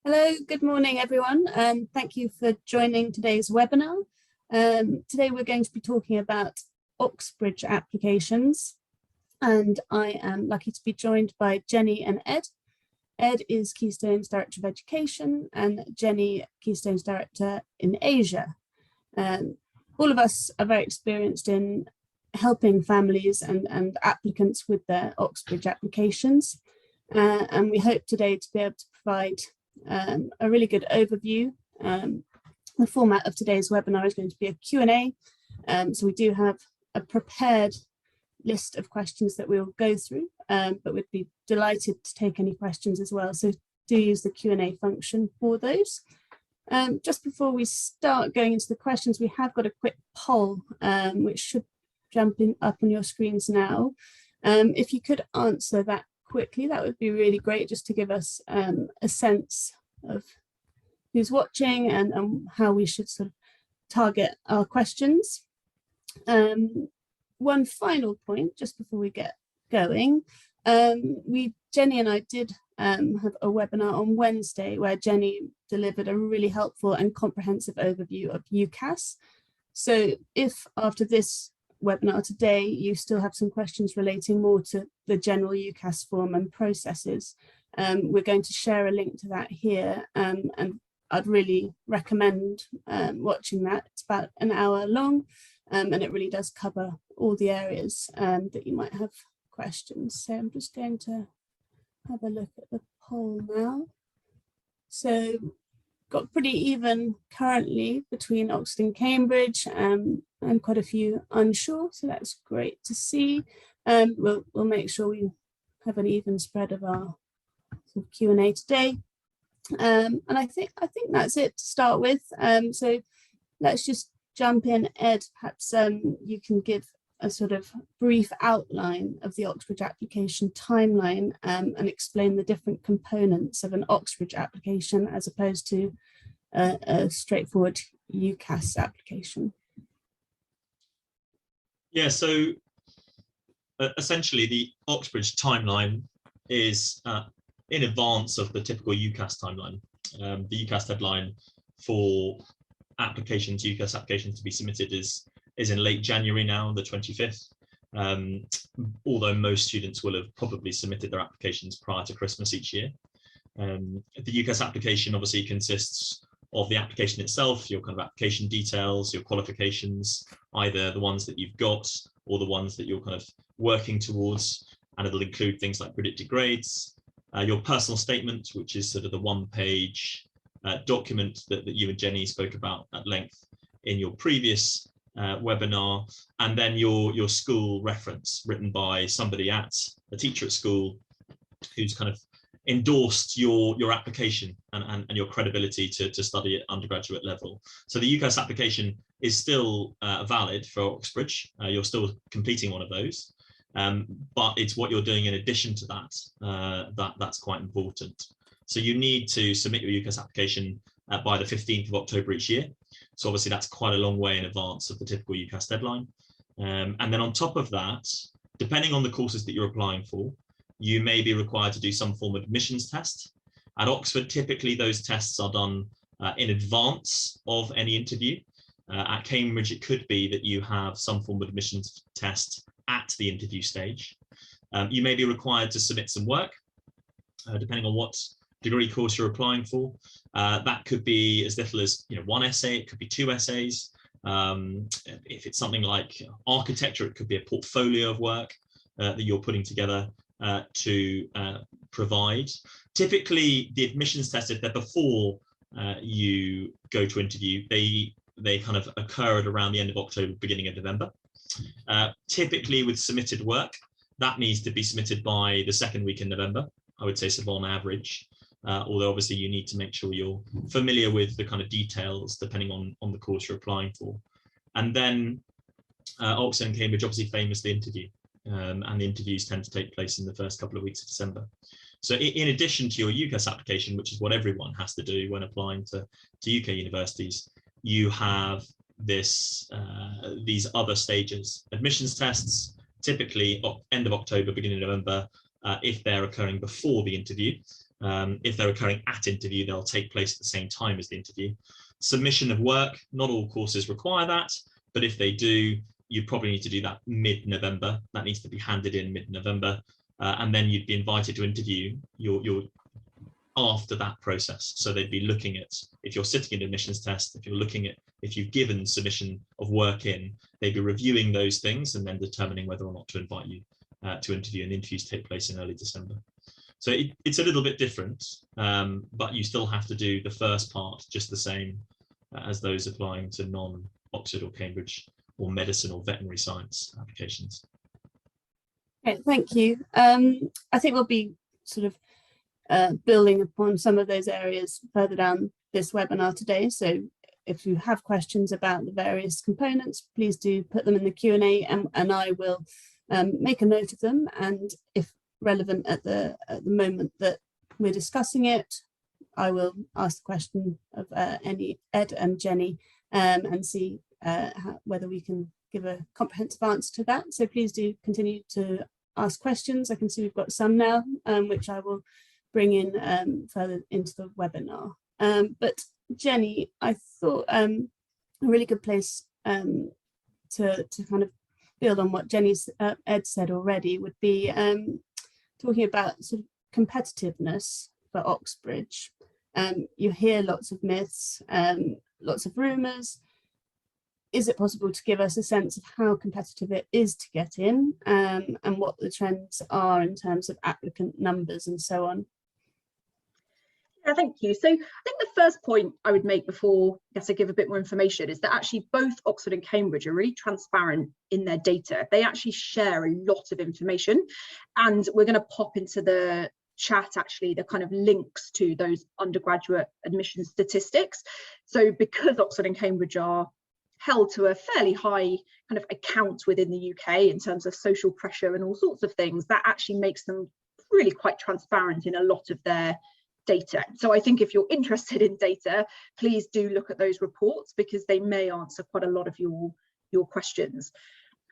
Hello, good morning everyone, and thank you for joining today's webinar. Today we're going to be talking about Oxbridge applications, and I am lucky to be joined by Jenny and Ed. Ed is Keystone's Director of Education and Jenny, Keystone's Director in Asia. All of us are very experienced in helping families and applicants with their Oxbridge applications, and we hope today to be able to provide a really good overview. The format of today's webinar is going to be a Q&A, so we do have a prepared list of questions that we'll go through, but we'd be delighted to take any questions as well, so do use the Q&A function for those. Just before we start going into the questions, we have got a quick poll which should jump up on your screens now. If you could answer that quickly, that would be really great, just to give us a sense of who's watching and how we should sort of target our questions. One final point just before we get going, Jenny and I did have a webinar on Wednesday where Jenny delivered a really helpful and comprehensive overview of UCAS. So if after this webinar today you still have some questions relating more to the general UCAS form and processes, we're going to share a link to that here, and I'd really recommend watching that. It's about an hour long, and it really does cover all the areas that you might have questions. So I'm just going to have a look at the poll now. So got pretty even currently between Oxford and Cambridge, and quite a few unsure, so that's great to see. We'll make sure we have an even spread of our sort of Q&A today, and I think that's it to start with. So let's just jump in. Ed, perhaps you can give a sort of brief outline of the Oxbridge application timeline, and explain the different components of an Oxbridge application as opposed to a straightforward UCAS application. Yeah, so essentially the Oxbridge timeline is in advance of the typical UCAS timeline. The UCAS deadline for UCAS applications to be submitted is in late January now, the 25th, although most students will have probably submitted their applications prior to Christmas each year. The UCAS application obviously consists of the application itself, your kind of application details, your qualifications, either the ones that you've got or the ones that you're kind of working towards, and it'll include things like predicted grades, your personal statement, which is sort of the one-page document that you and Jenny spoke about at length in your previous webinar, and then your school reference written by somebody a teacher at school who's kind of endorsed your application and your credibility to study at undergraduate level. So the UCAS application is still valid for Oxbridge. You're still completing one of those, but it's what you're doing in addition to that that's quite important. So you need to submit your UCAS application by the 15th of October each year. So obviously that's quite a long way in advance of the typical UCAS deadline. And then on top of that, depending on the courses that you're applying for, you may be required to do some form of admissions test. At Oxford, typically those tests are done in advance of any interview. At Cambridge, it could be that you have some form of admissions test at the interview stage. You may be required to submit some work, depending on what degree course you're applying for. That could be as little as one essay, it could be 2 essays. If it's something like architecture, it could be a portfolio of work that you're putting together to provide. Typically, the admissions test, if they're before you go to interview, they kind of occur at around the end of October, beginning of November. Typically with submitted work, that needs to be submitted by the second week in November, I would say, sort of on average. Although obviously you need to make sure you're familiar with the kind of details depending on the course you're applying for. And then Oxford and Cambridge obviously famously interview, and the interviews tend to take place in the first couple of weeks of December. So in addition to your UCAS application, which is what everyone has to do when applying to UK universities, you have these other stages. Admissions tests, typically end of October, beginning of November, if they're occurring before the interview. If they're occurring at interview, they'll take place at the same time as the interview. Submission of work, not all courses require that, but if they do, you probably need to do that mid-November. That needs to be handed in mid-November, and then you'd be invited to interview your after that process. So they'd be looking at, if you're sitting an admissions test, if you've given submission of work in, they'd be reviewing those things and then determining whether or not to invite you to interview, and interviews take place in early December. So it's a little bit different, but you still have to do the first part just the same as those applying to non-Oxford or Cambridge or medicine or veterinary science applications. Okay, thank you. I think we'll be sort of building upon some of those areas further down this webinar today. So if you have questions about the various components, please do put them in the Q&A, and I will make a note of them. And if relevant at the moment that we're discussing it, I will ask the question of Ed and Jenny and see whether we can give a comprehensive answer to that. So please do continue to ask questions. I can see we've got some now, which I will bring in further into the webinar. But Jenny, I thought a really good place to kind of build on what Ed said already would be talking about sort of competitiveness for Oxbridge. You hear lots of myths, lots of rumours. Is it possible to give us a sense of how competitive it is to get in, and what the trends are in terms of applicant numbers and so on? Yeah, thank you. So I think the first point I would make before I give a bit more information is that actually both Oxford and Cambridge are really transparent in their data. They actually share a lot of information, and we're going to pop into the chat actually the kind of links to those undergraduate admission statistics. So because Oxford and Cambridge are held to a fairly high kind of account within the UK in terms of social pressure and all sorts of things, that actually makes them really quite transparent in a lot of their data. So I think if you're interested in data, please do look at those reports, because they may answer quite a lot of your questions.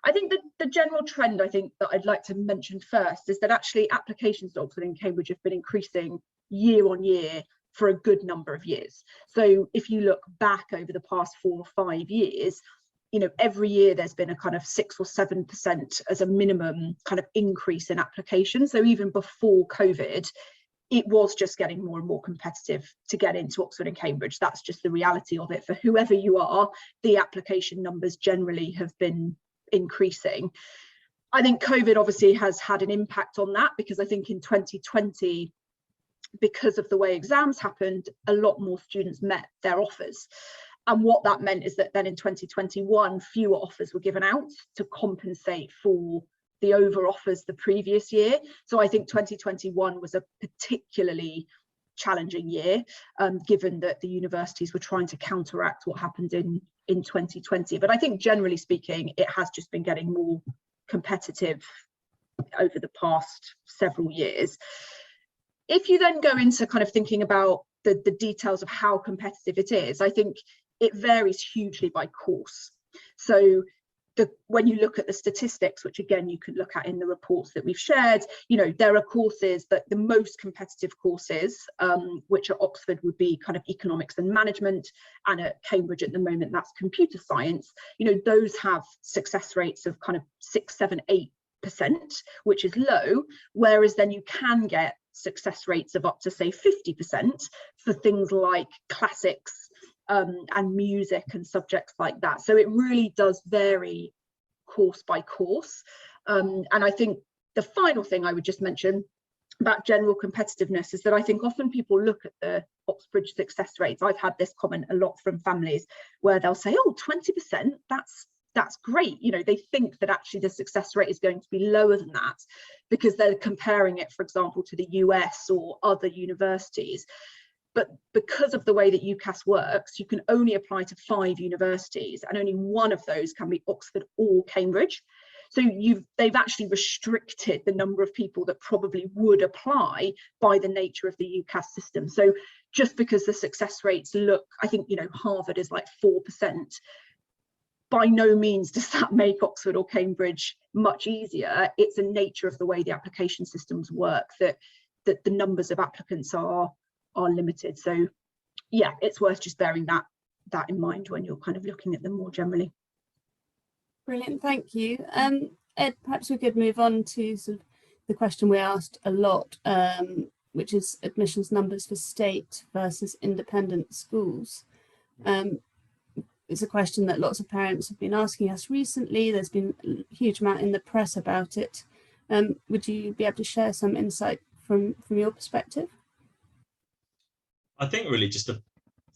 I think that the general trend I think that I'd like to mention first is that actually applications to Oxford and Cambridge have been increasing year on year for a good number of years. So if you look back over the past 4 or 5 years, you know, every year there's been a kind of 6 or 7% as a minimum kind of increase in applications. So even before COVID, it was just getting more and more competitive to get into Oxford and Cambridge. That's just the reality of it. For whoever you are, the application numbers generally have been increasing. I think COVID obviously has had an impact on that, because I think in 2020, because of the way exams happened, a lot more students met their offers. And what that meant is that then in 2021, fewer offers were given out to compensate for the over offers the previous year. So I think 2021 was a particularly challenging year, given that the universities were trying to counteract what happened in 2020. But I think generally speaking, it has just been getting more competitive over the past several years. If you then go into kind of thinking about the details of how competitive it is, I think it varies hugely by course. So when you look at the statistics, which again you could look at in the reports that we've shared, you know, there are courses that the most competitive courses, which at Oxford would be kind of economics and management, and at Cambridge at the moment that's computer science. You know, those have success rates of kind of 6, 7, 8%, which is low, whereas then you can get success rates of up to say 50% for things like classics and music and subjects like that. So it really does vary course by course. And I think the final thing I would just mention about general competitiveness is that I think often people look at the Oxbridge success rates. I've had this comment a lot from families where they'll say, oh, 20%, that's great. You know, they think that actually the success rate is going to be lower than that because they're comparing it, for example, to the US or other universities. But because of the way that UCAS works, you can only apply to 5 universities, and only one of those can be Oxford or Cambridge. So they've actually restricted the number of people that probably would apply by the nature of the UCAS system. So just because the success rates look, I think, you know, Harvard is like 4%, by no means does that make Oxford or Cambridge much easier. It's a nature of the way the application systems work that that the numbers of applicants are limited. So yeah, it's worth just bearing that in mind when you're kind of looking at them more generally. Brilliant, thank you. Ed, perhaps we could move on to sort of the question we asked a lot, which is admissions numbers for state versus independent schools. It's a question that lots of parents have been asking us recently. There's been a huge amount in the press about it. Would you be able to share some insight from your perspective? I think really just to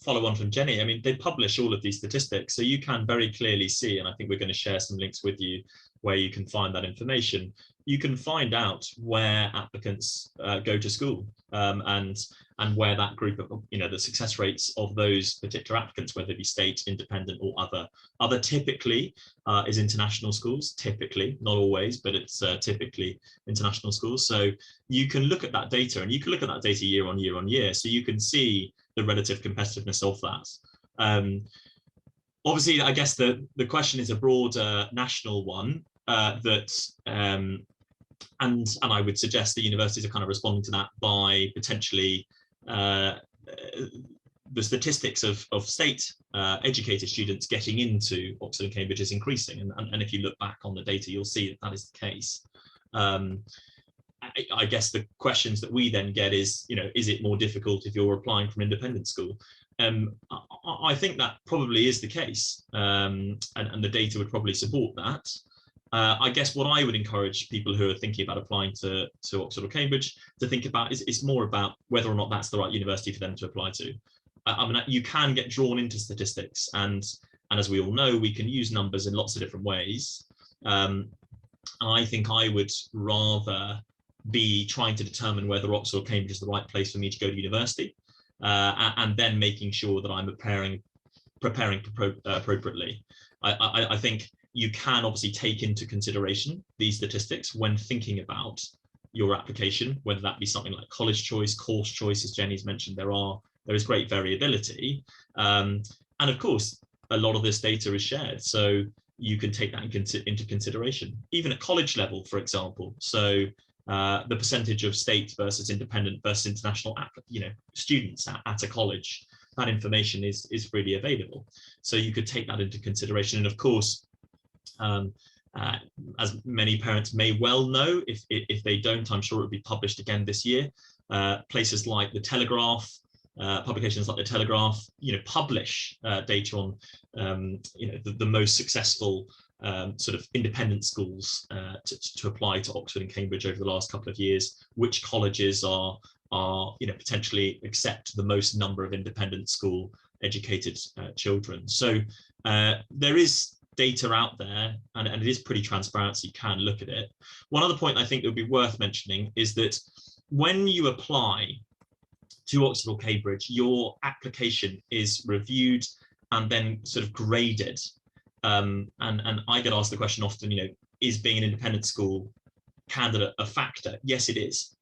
follow on from Jenny, I mean, they publish all of these statistics, so you can very clearly see, and I think we're going to share some links with you where you can find that information. You can find out where applicants go to school, and where that group of, the success rates of those particular applicants, whether it be state, independent, or other typically is international schools, typically, not always, but it's typically international schools. So you can look at that data, and you can look at that data year on year on year, so you can see the relative competitiveness of that. Obviously, I guess the question is a broader national one, and I would suggest the universities are kind of responding to that by potentially the statistics of state educated students getting into Oxford and Cambridge is increasing, and if you look back on the data, you'll see that is the case. I guess the questions that we then get is, is it more difficult if you're applying from independent school? I think that probably is the case, and the data would probably support that. I guess what I would encourage people who are thinking about applying to Oxford or Cambridge to think about is more about whether or not that's the right university for them to apply to. I mean, you can get drawn into statistics, and as we all know, we can use numbers in lots of different ways. I think I would rather be trying to determine whether Oxford or Cambridge is the right place for me to go to university, and then making sure that I'm preparing appropriately. I think you can obviously take into consideration these statistics when thinking about your application, whether that be something like college choice, course choice, as Jenny's mentioned, there is great variability. And of course, a lot of this data is shared, so you can take that into consideration, even at college level, for example. So the percentage of state versus independent versus international, students at a college, that information is freely available. So you could take that into consideration. And of course, as many parents may well know, if they don't, I'm sure it will be published again this year. Places like the Telegraph, publications like the Telegraph, publish data on, the most successful sort of independent schools to apply to Oxford and Cambridge over the last couple of years, which colleges are potentially accept the most number of independent school educated children. So there is data out there, and it is pretty transparent, so you can look at it. One other point I think that would be worth mentioning is that when you apply to Oxford or Cambridge, your application is reviewed and then sort of graded. And I get asked the question often, is being an independent school candidate a factor? Yes, it is,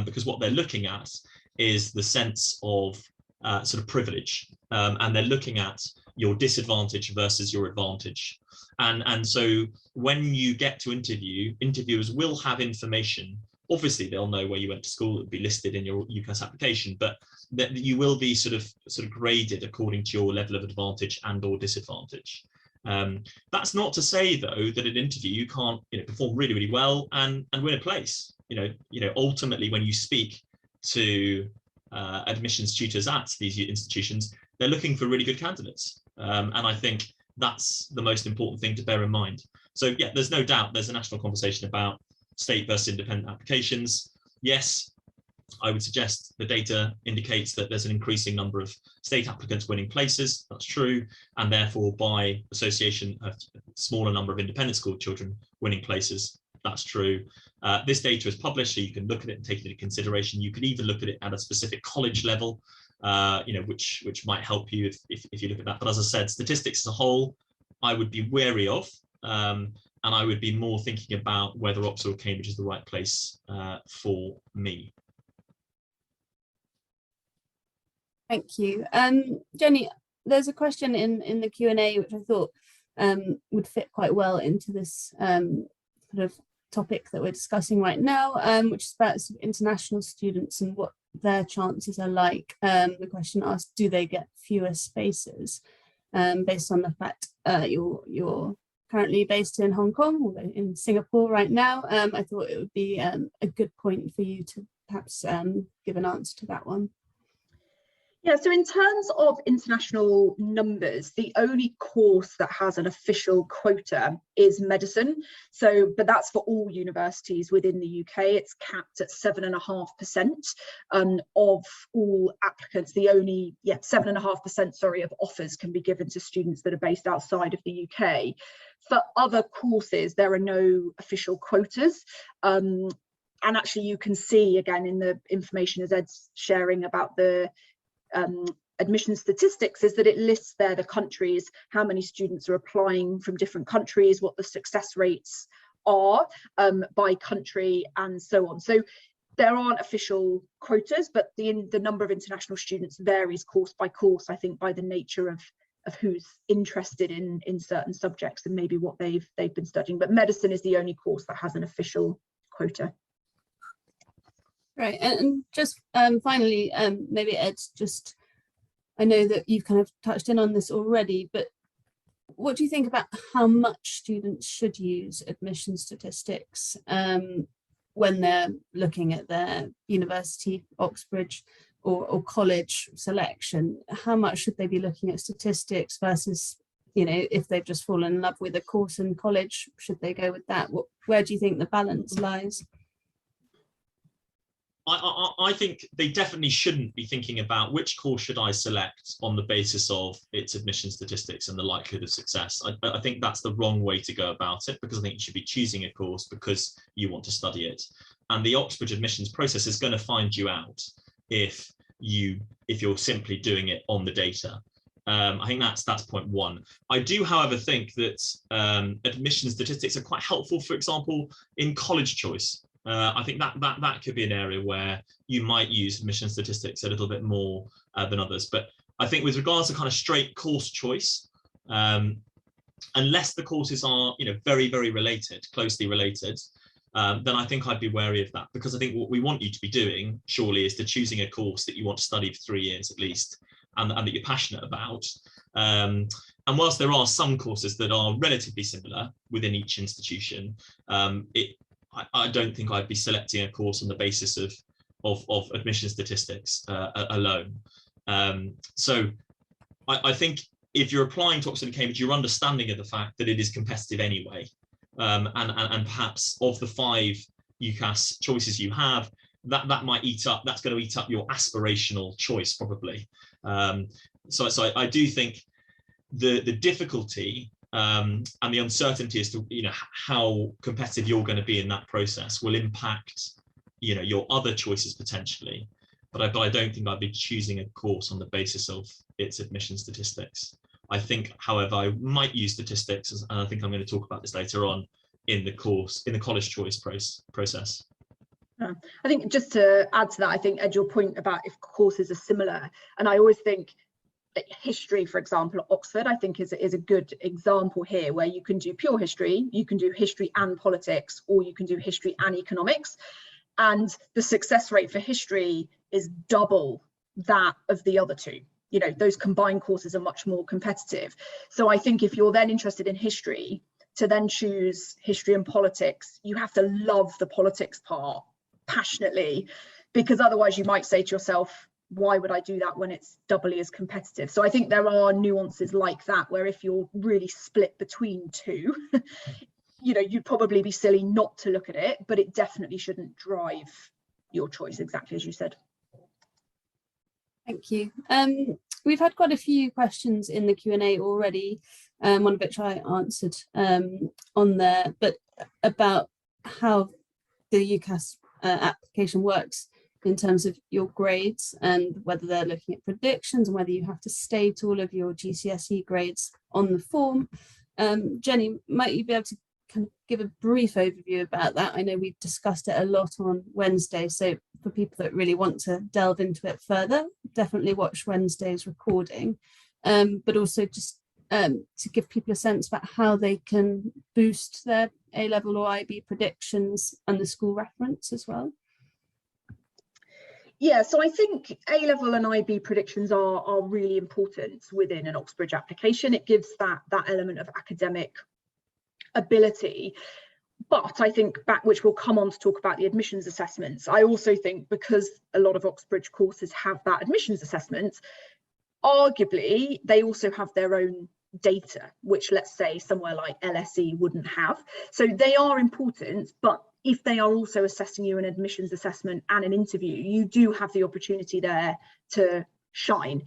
because what they're looking at is the sense of sort of privilege, and they're looking at your disadvantage versus your advantage. And so when you get to interview, interviewers will have information. Obviously, they'll know where you went to school, it'll be listed in your UCAS application, but that you will be sort of graded according to your level of advantage and or disadvantage. That's not to say, though, that at an interview you can't perform really, really well and win a place. Ultimately, when you speak to admissions tutors at these institutions, they're looking for really good candidates. And I think that's the most important thing to bear in mind. So yeah, there's no doubt there's a national conversation about state versus independent applications. Yes, I would suggest the data indicates that there's an increasing number of state applicants winning places. That's true. And therefore, by association, a smaller number of independent school children winning places. That's true. This data is published, so you can look at it and take it into consideration. You can even look at it at a specific college level, which might help you if you look at that. But as I said, statistics as a whole, I would be wary of, and I would be more thinking about whether Oxford or Cambridge is the right place for me. Thank you. Jenny, there's a question in the Q&A which I thought would fit quite well into this sort of topic that we're discussing right now, which is about sort of international students and what their chances are like. The question asked, do they get fewer spaces? Based on the fact you're currently based in Hong Kong or in Singapore right now, I thought it would be a good point for you to perhaps give an answer to that one. Yeah, so in terms of international numbers, the only course that has an official quota is medicine. So, but that's for all universities within the UK. It's capped at 7.5% of all applicants. The only, 7.5%, sorry, of offers can be given to students that are based outside of the UK. For other courses, there are no official quotas. And actually, you can see again in the information as Ed's sharing about the admission statistics, is that it lists there the countries, how many students are applying from different countries, what the success rates are by country, and so on. So there aren't official quotas, but the number of international students varies course by course, I think, by the nature of who's interested in certain subjects and maybe what they've been studying. But medicine is the only course that has an official quota. Right, and just finally, maybe Ed, just, I know that you've kind of touched in on this already, but what do you think about how much students should use admission statistics when they're looking at their university, Oxbridge or college selection? How much should they be looking at statistics versus, you know, if they've just fallen in love with a course in college, should they go with that? Where do you think the balance lies? I think they definitely shouldn't be thinking about which course should I select on the basis of its admission statistics and the likelihood of success. I think that's the wrong way to go about it, because I think you should be choosing a course because you want to study it. And the Oxbridge admissions process is going to find you out if you're simply doing it on the data. I think that's point one. I do, however, think that admission statistics are quite helpful, for example, in college choice. I think that could be an area where you might use admission statistics a little bit more than others. But I think with regards to kind of straight course choice, unless the courses are, you know, very, very related, closely related, then I think I'd be wary of that, because I think what we want you to be doing, surely, is to choosing a course that you want to study for 3 years at least, and that you're passionate about. And whilst there are some courses that are relatively similar within each institution, I don't think I'd be selecting a course on the basis of admission statistics alone. So I think if you're applying to Oxford and Cambridge, your understanding of the fact that it is competitive anyway, and perhaps of the 5 UCAS choices you have, that's going to eat up your aspirational choice probably. So I do think the difficulty and the uncertainty as to, you know, how competitive you're going to be in that process will impact, you know, your other choices potentially. But I don't think I'd be choosing a course on the basis of its admission statistics. I think, however, I might use statistics, and I think I'm going to talk about this later on in the college choice process. I think just to add to that, I think, Ed, your point about if courses are similar, and I always think history, for example, at Oxford, I think is a good example here, where you can do pure history, you can do history and politics, or you can do history and economics, and the success rate for history is double that of the other two. You know, those combined courses are much more competitive. So I think if you're then interested in history, to then choose history and politics, you have to love the politics part passionately, because otherwise you might say to yourself, why would I do that when it's doubly as competitive? So I think there are nuances like that, where if you're really split between two, you know, you'd probably be silly not to look at it, but it definitely shouldn't drive your choice, exactly as you said. Thank you. We've had quite a few questions in the Q&A already, one of which I answered on there, but about how the UCAS application works in terms of your grades, and whether they're looking at predictions and whether you have to state all of your GCSE grades on the form. Jenny, might you be able to kind of give a brief overview about that? I know we've discussed it a lot on Wednesday, so for people that really want to delve into it further, definitely watch Wednesday's recording, but also just to give people a sense about how they can boost their A-level or IB predictions and the school reference as well? Yeah, so I think A-level and IB predictions are really important within an Oxbridge application. It gives that element of academic ability. But I think which we'll come on to talk about the admissions assessments, I also think because a lot of Oxbridge courses have that admissions assessment, arguably they also have their own data, which let's say somewhere like LSE wouldn't have. So they are important, but if they are also assessing you an admissions assessment and an interview, you do have the opportunity there to shine.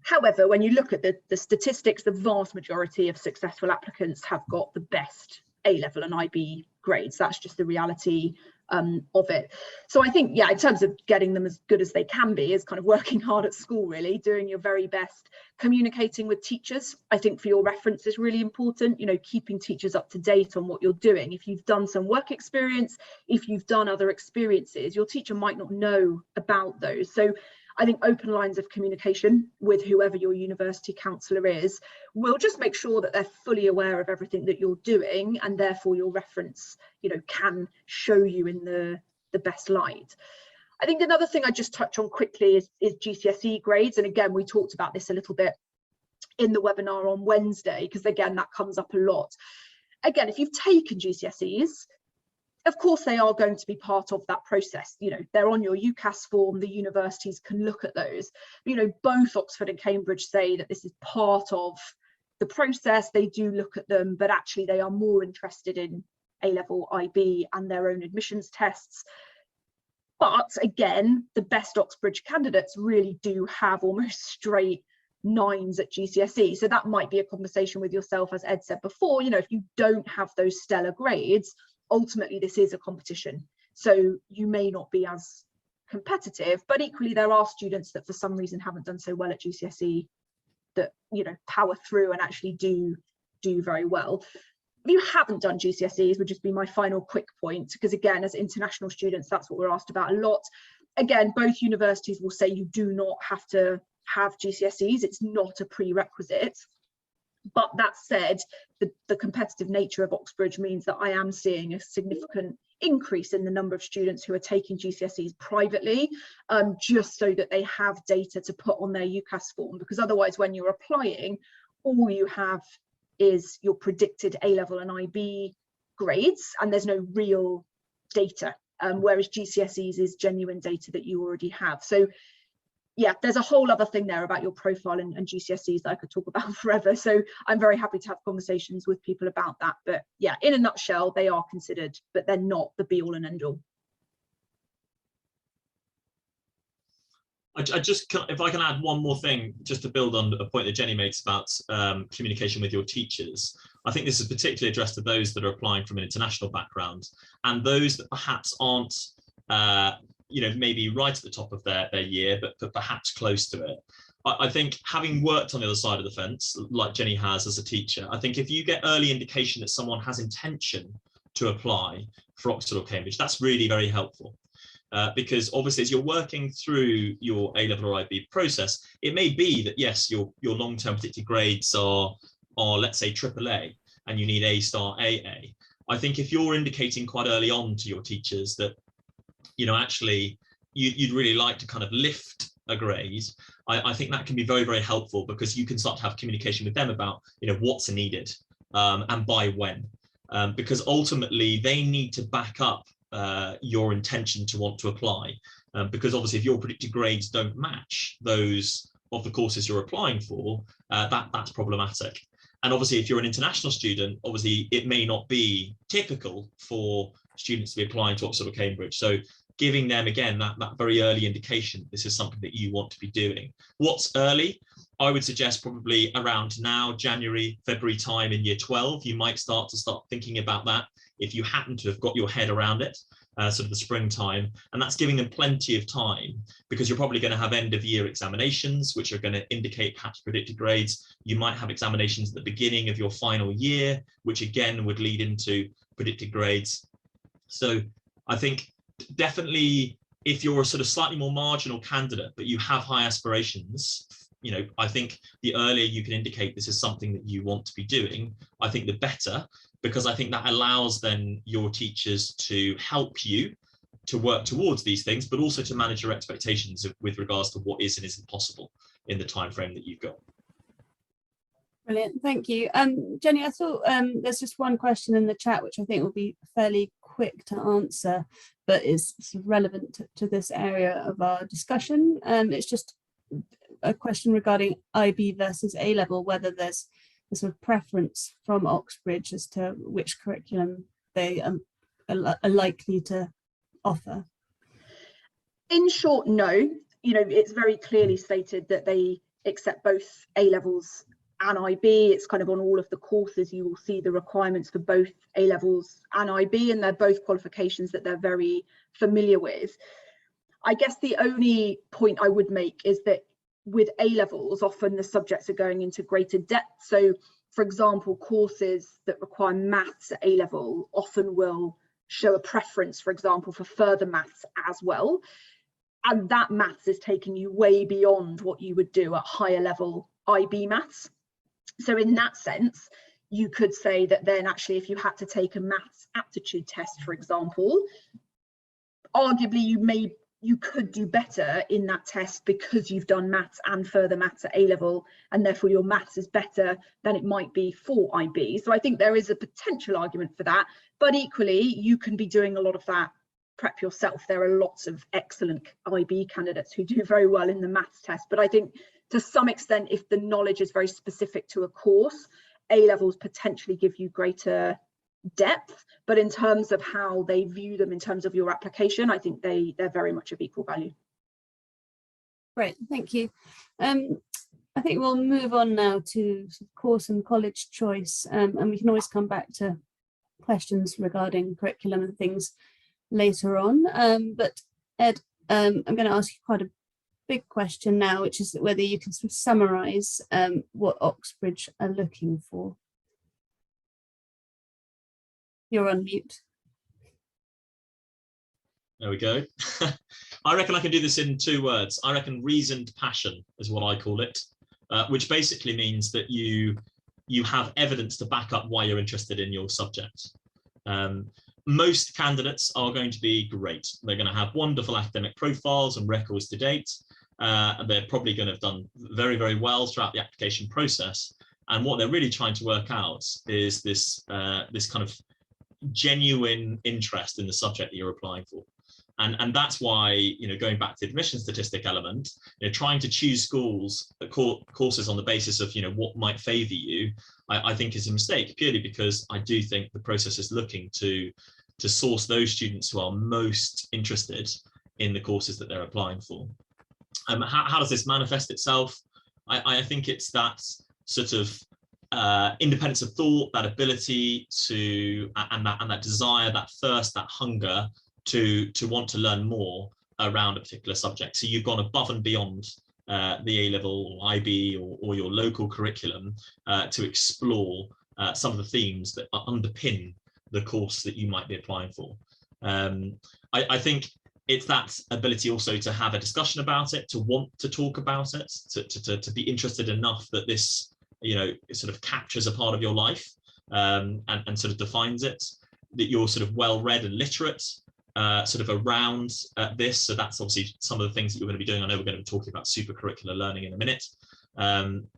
However, when you look at the statistics, the vast majority of successful applicants have got the best A-level and IB grades. That's just the reality of it. So I think, yeah, in terms of getting them as good as they can be, is kind of working hard at school, really, doing your very best, communicating with teachers. I think for your reference is really important, you know, keeping teachers up to date on what you're doing. If you've done some work experience, if you've done other experiences, your teacher might not know about those. So I think open lines of communication with whoever your university counsellor is will just make sure that they're fully aware of everything that you're doing, and therefore your reference, you know, can show you in the best light. I think another thing I just touch on quickly is GCSE grades. And again, we talked about this a little bit in the webinar on Wednesday, because again, that comes up a lot. Again, if you've taken GCSEs, of course, they are going to be part of that process. You know, they're on your UCAS form, the universities can look at those. You know, both Oxford and Cambridge say that this is part of the process. They do look at them, but actually they are more interested in A-level, IB and their own admissions tests. But again, the best Oxbridge candidates really do have almost straight 9s at GCSE. So that might be a conversation with yourself, as Ed said before. You know, if you don't have those stellar grades, ultimately this is a competition, so you may not be as competitive, but equally there are students that for some reason haven't done so well at GCSE that, you know, power through and actually do very well. If you haven't done GCSEs, would just be my final quick point, because again, as international students, that's what we're asked about a lot. Again, both universities will say you do not have to have GCSEs, it's not a prerequisite. But that said, the competitive nature of Oxbridge means that I am seeing a significant increase in the number of students who are taking GCSEs privately, just so that they have data to put on their UCAS form, because otherwise when you're applying, all you have is your predicted A-level and IB grades, and there's no real data, whereas GCSEs is genuine data that you already have. So yeah, there's a whole other thing there about your profile and GCSEs that I could talk about forever. So I'm very happy to have conversations with people about that. But yeah, in a nutshell, they are considered, but they're not the be all and end all. I just, if I can add one more thing, just to build on a point that Jenny makes about communication with your teachers. I think this is particularly addressed to those that are applying from an international background, and those that perhaps aren't you know, maybe right at the top of their year, but perhaps close to it. I think having worked on the other side of the fence, like Jenny has as a teacher, I think if you get early indication that someone has intention to apply for Oxford or Cambridge, that's really very helpful. Because obviously as you're working through your A-level or IB process, it may be that yes, your long-term predicted grades are let's say AAA and you need A-star AA. I think if you're indicating quite early on to your teachers that, you know, actually you'd really like to kind of lift a grade, I think that can be very, very helpful, because you can start to have communication with them about, you know, what's needed and by when, because ultimately they need to back up your intention to want to apply, because obviously if your predicted grades don't match those of the courses you're applying for, that's problematic. And obviously if you're an international student, obviously it may not be typical for students to be applying to Oxford or Cambridge. So giving them, again, that very early indication, this is something that you want to be doing. What's early? I would suggest probably around now, January, February time in year 12, you might start thinking about that if you happen to have got your head around it, sort of the springtime. And that's giving them plenty of time, because you're probably going to have end of year examinations, which are going to indicate perhaps predicted grades. You might have examinations at the beginning of your final year, which again would lead into predicted grades. So I think definitely if you're a sort of slightly more marginal candidate, but you have high aspirations, you know, I think the earlier you can indicate this is something that you want to be doing, I think the better, because I think that allows then your teachers to help you to work towards these things, but also to manage your expectations with regards to what is and isn't possible in the time frame that you've got. Brilliant, thank you. Jenny, I thought there's just one question in the chat which I think will be fairly quick to answer, but is sort of relevant to this area of our discussion. It's just a question regarding IB versus A-level, whether there's a sort of preference from Oxbridge as to which curriculum they are likely to offer. In short, no. You know, it's very clearly stated that they accept both A-levels and IB. It's kind of on all of the courses you will see the requirements for both A-levels and IB, and they're both qualifications that they're very familiar with. I guess the only point I would make is that with A-levels, often the subjects are going into greater depth. So, for example, courses that require maths at A-level often will show a preference, for example, for further maths as well. And that maths is taking you way beyond what you would do at higher level IB maths. So in that sense, you could say that then actually if you had to take a maths aptitude test, for example, arguably you could do better in that test because you've done maths and further maths at A-level, and therefore your maths is better than it might be for IB. So I think there is a potential argument for that, but equally you can be doing a lot of that prep yourself. There are lots of excellent IB candidates who do very well in the maths test, but I think to some extent, if the knowledge is very specific to a course, A-levels potentially give you greater depth, but in terms of how they view them in terms of your application, I think they're very much of equal value. Great, thank you. I think we'll move on now to course and college choice, and we can always come back to questions regarding curriculum and things later on. But Ed, I'm going to ask you quite a big question now, which is whether you can sort of summarise what Oxbridge are looking for. You're on mute. There we go. I reckon I can do this in 2 words. I reckon reasoned passion is what I call it, which basically means that you have evidence to back up why you're interested in your subject. Most candidates are going to be great. They're going to have wonderful academic profiles and records to date. And they're probably going to have done very, very well throughout the application process. And what they're really trying to work out is this kind of genuine interest in the subject that you're applying for. And that's why, you know, going back to the admission statistic element, you know, trying to choose schools, courses on the basis of, you know, what might favour you, I think is a mistake, purely because I do think the process is looking to source those students who are most interested in the courses that they're applying for. How does this manifest itself? I think it's that sort of independence of thought, that ability to, and that desire, that thirst, that hunger to want to learn more around a particular subject. So you've gone above and beyond the A-level, or IB, or your local curriculum to explore some of the themes that underpin the course that you might be applying for. I think it's that ability also to have a discussion about it, to want to talk about it, to be interested enough that this, you know, sort of captures a part of your life and sort of defines it, that you're sort of well read and literate sort of around this. So that's obviously some of the things that you're going to be doing. I know we're going to be talking about super curricular learning in a minute, and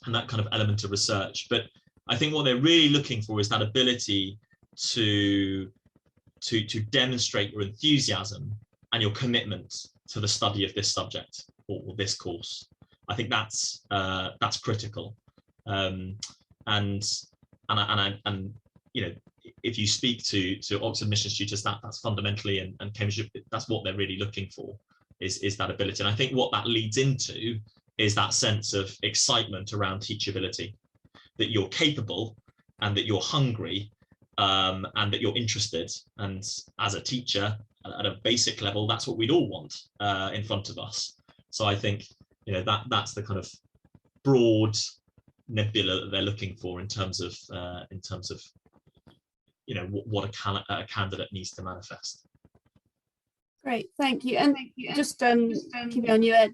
that kind of element of research. But I think what they're really looking for is that ability to demonstrate your enthusiasm and your commitment to the study of this subject or this course. I think that's critical. And you know, if you speak to Oxford admissions tutors, that's fundamentally, and Cambridge, that's what they're really looking for, is that ability. And I think what that leads into is that sense of excitement around teachability, that you're capable and that you're hungry, and that you're interested. And as a teacher, at a basic level, that's what we'd all want in front of us. So I think, you know, that's the kind of broad nebula that they're looking for in terms of you know, what a candidate needs to manifest. Great, thank you. And just keep it on you, Ed.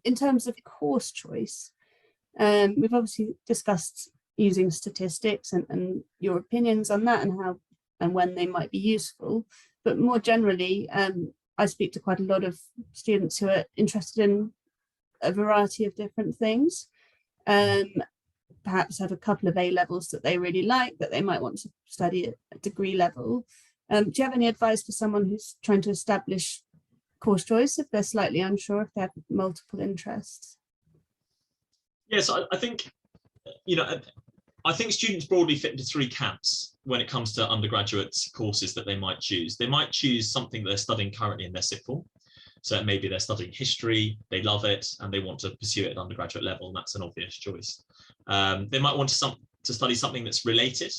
in terms of course choice, we've obviously discussed using statistics and your opinions on that and how and when they might be useful. But more generally, I speak to quite a lot of students who are interested in a variety of different things. Perhaps have a couple of A levels that they really like, that they might want to study at degree level. Do you have any advice for someone who's trying to establish course choice if they're slightly unsure, if they have multiple interests? Yes, I think, I think students broadly fit into three camps when it comes to undergraduate courses that they might choose. They might choose something that they're studying currently in their sixth form. So maybe they're studying history, they love it, and they want to pursue it at undergraduate level, and that's an obvious choice. They might want to study something that's related,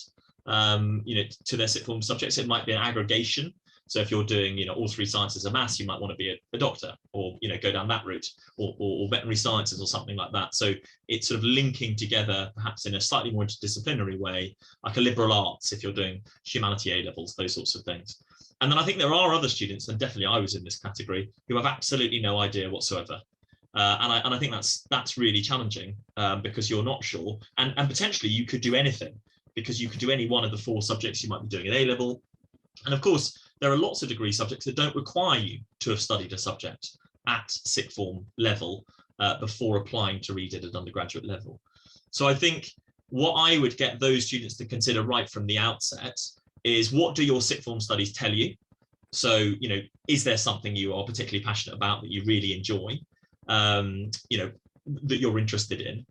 to their sixth form subjects. It might be an aggregation. So if you're doing, all three sciences and maths, you might want to be a doctor, or go down that route, or veterinary sciences or something like that. So it's sort of linking together, perhaps in a slightly more interdisciplinary way, like a liberal arts if you're doing humanity A levels, those sorts of things. And then I think there are other students, and definitely I was in this category, who have absolutely no idea whatsoever. And I think that's really challenging, because you're not sure, and potentially you could do anything, because you could do any one of the four subjects you might be doing at A level. And of course, there are lots of degree subjects that don't require you to have studied a subject at sixth form level before applying to read it at undergraduate level. So I think what I would get those students to consider right from the outset is, what do your sixth form studies tell you? So, is there something you are particularly passionate about that you really enjoy, that you're interested in?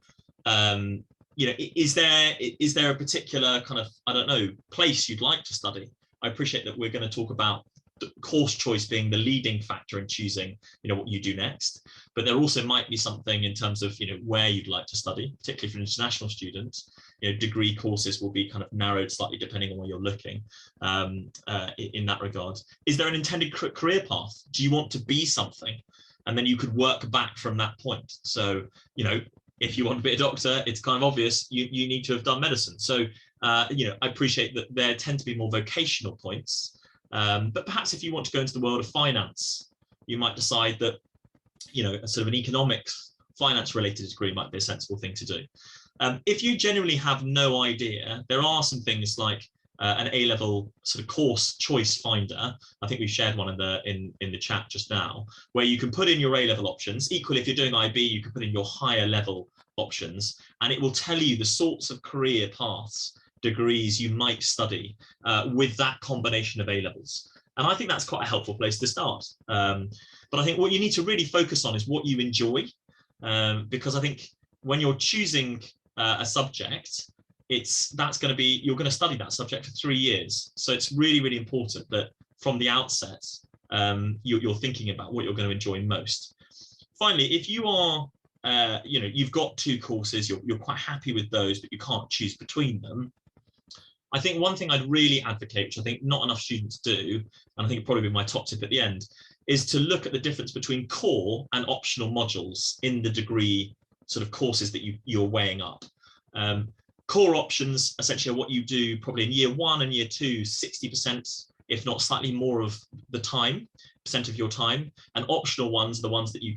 Is there a particular kind of, I don't know, place you'd like to study? I appreciate that we're going to talk about the course choice being the leading factor in choosing, what you do next. But there also might be something in terms of, where you'd like to study, particularly for international students. Degree courses will be kind of narrowed slightly depending on where you're looking in that regard. Is there an intended career path? Do you want to be something? And then you could work back from that point. So, if you want to be a doctor, it's kind of obvious you need to have done medicine. So, I appreciate that there tend to be more vocational points. But perhaps if you want to go into the world of finance, you might decide that, a sort of an economics, finance related degree might be a sensible thing to do. If you genuinely have no idea, there are some things like an A-level sort of course choice finder. I think we've shared one in the chat just now, where you can put in your A-level options. Equally, if you're doing IB, you can put in your higher level options, and it will tell you the sorts of career paths, degrees you might study with that combination of A-levels. And I think that's quite a helpful place to start. But I think what you need to really focus on is what you enjoy, because I think when you're choosing a subject, you're going to study that subject for 3 years. So it's really, really important that from the outset, you're thinking about what you're going to enjoy most. Finally, if you are, you've got two courses, you're quite happy with those, but you can't choose between them. I think one thing I'd really advocate, which I think not enough students do, and I think it'd probably be my top tip at the end, is to look at the difference between core and optional modules in the degree sort of courses that you're weighing up. Core options essentially are what you do probably in year 1 and year 2, 60%, if not slightly more of the time, percent of your time. And optional ones are the ones that you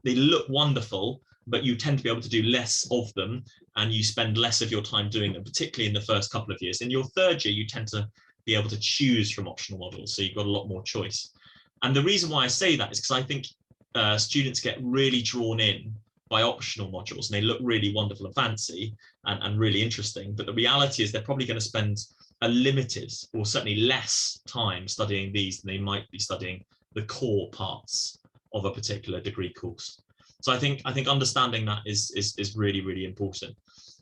they look wonderful, but you tend to be able to do less of them, and you spend less of your time doing them, particularly in the first couple of years. In your third year, you tend to be able to choose from optional modules, so you've got a lot more choice. And the reason why I say that is because I think students get really drawn in by optional modules, and they look really wonderful and fancy and really interesting. But the reality is they're probably going to spend a limited, or certainly less time studying these than they might be studying the core parts of a particular degree course. So I think understanding that is really, really important.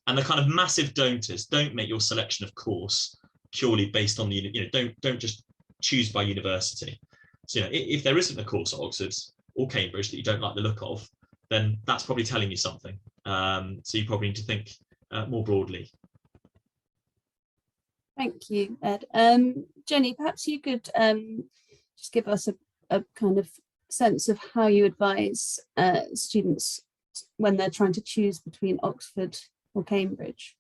And the kind of massive don't make your selection of course purely based on don't just choose by university. So if there isn't a course at Oxford or Cambridge that you don't like the look of, then that's probably telling you something. So you probably need to think more broadly. Thank you, Ed. Jenny, perhaps you could just give us a kind of sense of how you advise students when they're trying to choose between Oxford or Cambridge.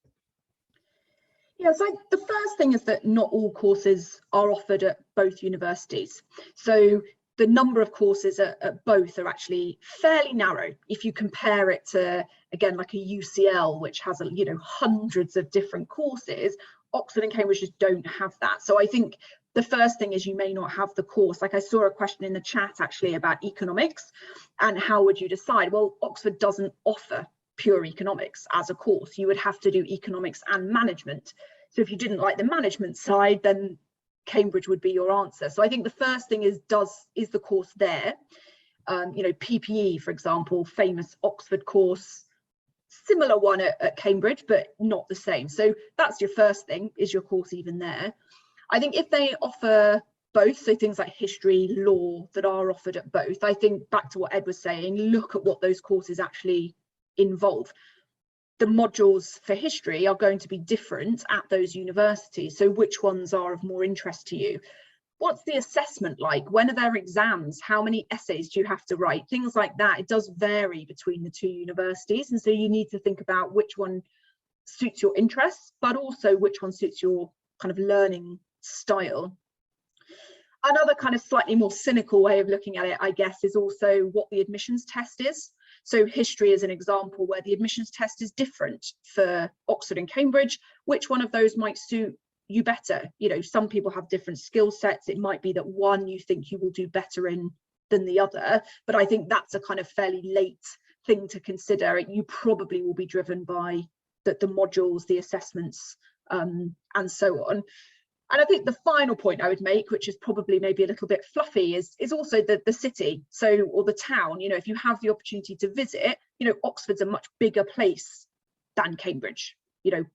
Yeah, so the first thing is that not all courses are offered at both universities. So the number of courses at both are actually fairly narrow if you compare it to, again, like a UCL, which has, you know, hundreds of different courses. Oxford and Cambridge just don't have that. So I think the first thing is you may not have the course. Like I saw a question in the chat actually about economics and how would you decide? Well, Oxford doesn't offer pure economics as a course. You would have to do economics and management. So if you didn't like the management side, then Cambridge would be your answer. So I think the first thing is the course there? You know, PPE, for example, famous Oxford course, similar one at Cambridge, but not the same. So that's your first thing, is your course even there? I think if they offer both, so things like history, law that are offered at both, I think back to what Ed was saying, look at what those courses actually involve. The modules for history are going to be different at those universities. So which ones are of more interest to you? What's the assessment like? When are there exams? How many essays do you have to write? Things like that. It does vary between the two universities. And so you need to think about which one suits your interests, but also which one suits your kind of learning style. Another kind of slightly more cynical way of looking at it, I guess, is also what the admissions test is. So history is an example where the admissions test is different for Oxford and Cambridge. Which one of those might suit you better? You know, some people have different skill sets. It might be that one you think you will do better in than the other, but I think that's a kind of fairly late thing to consider. You probably will be driven by the modules, the assessments, and so on. And I think the final point I would make, which is probably maybe a little bit fluffy, is also the city, so, or the town. You know, if you have the opportunity to visit, you know, Oxford's a much bigger place than Cambridge. You know,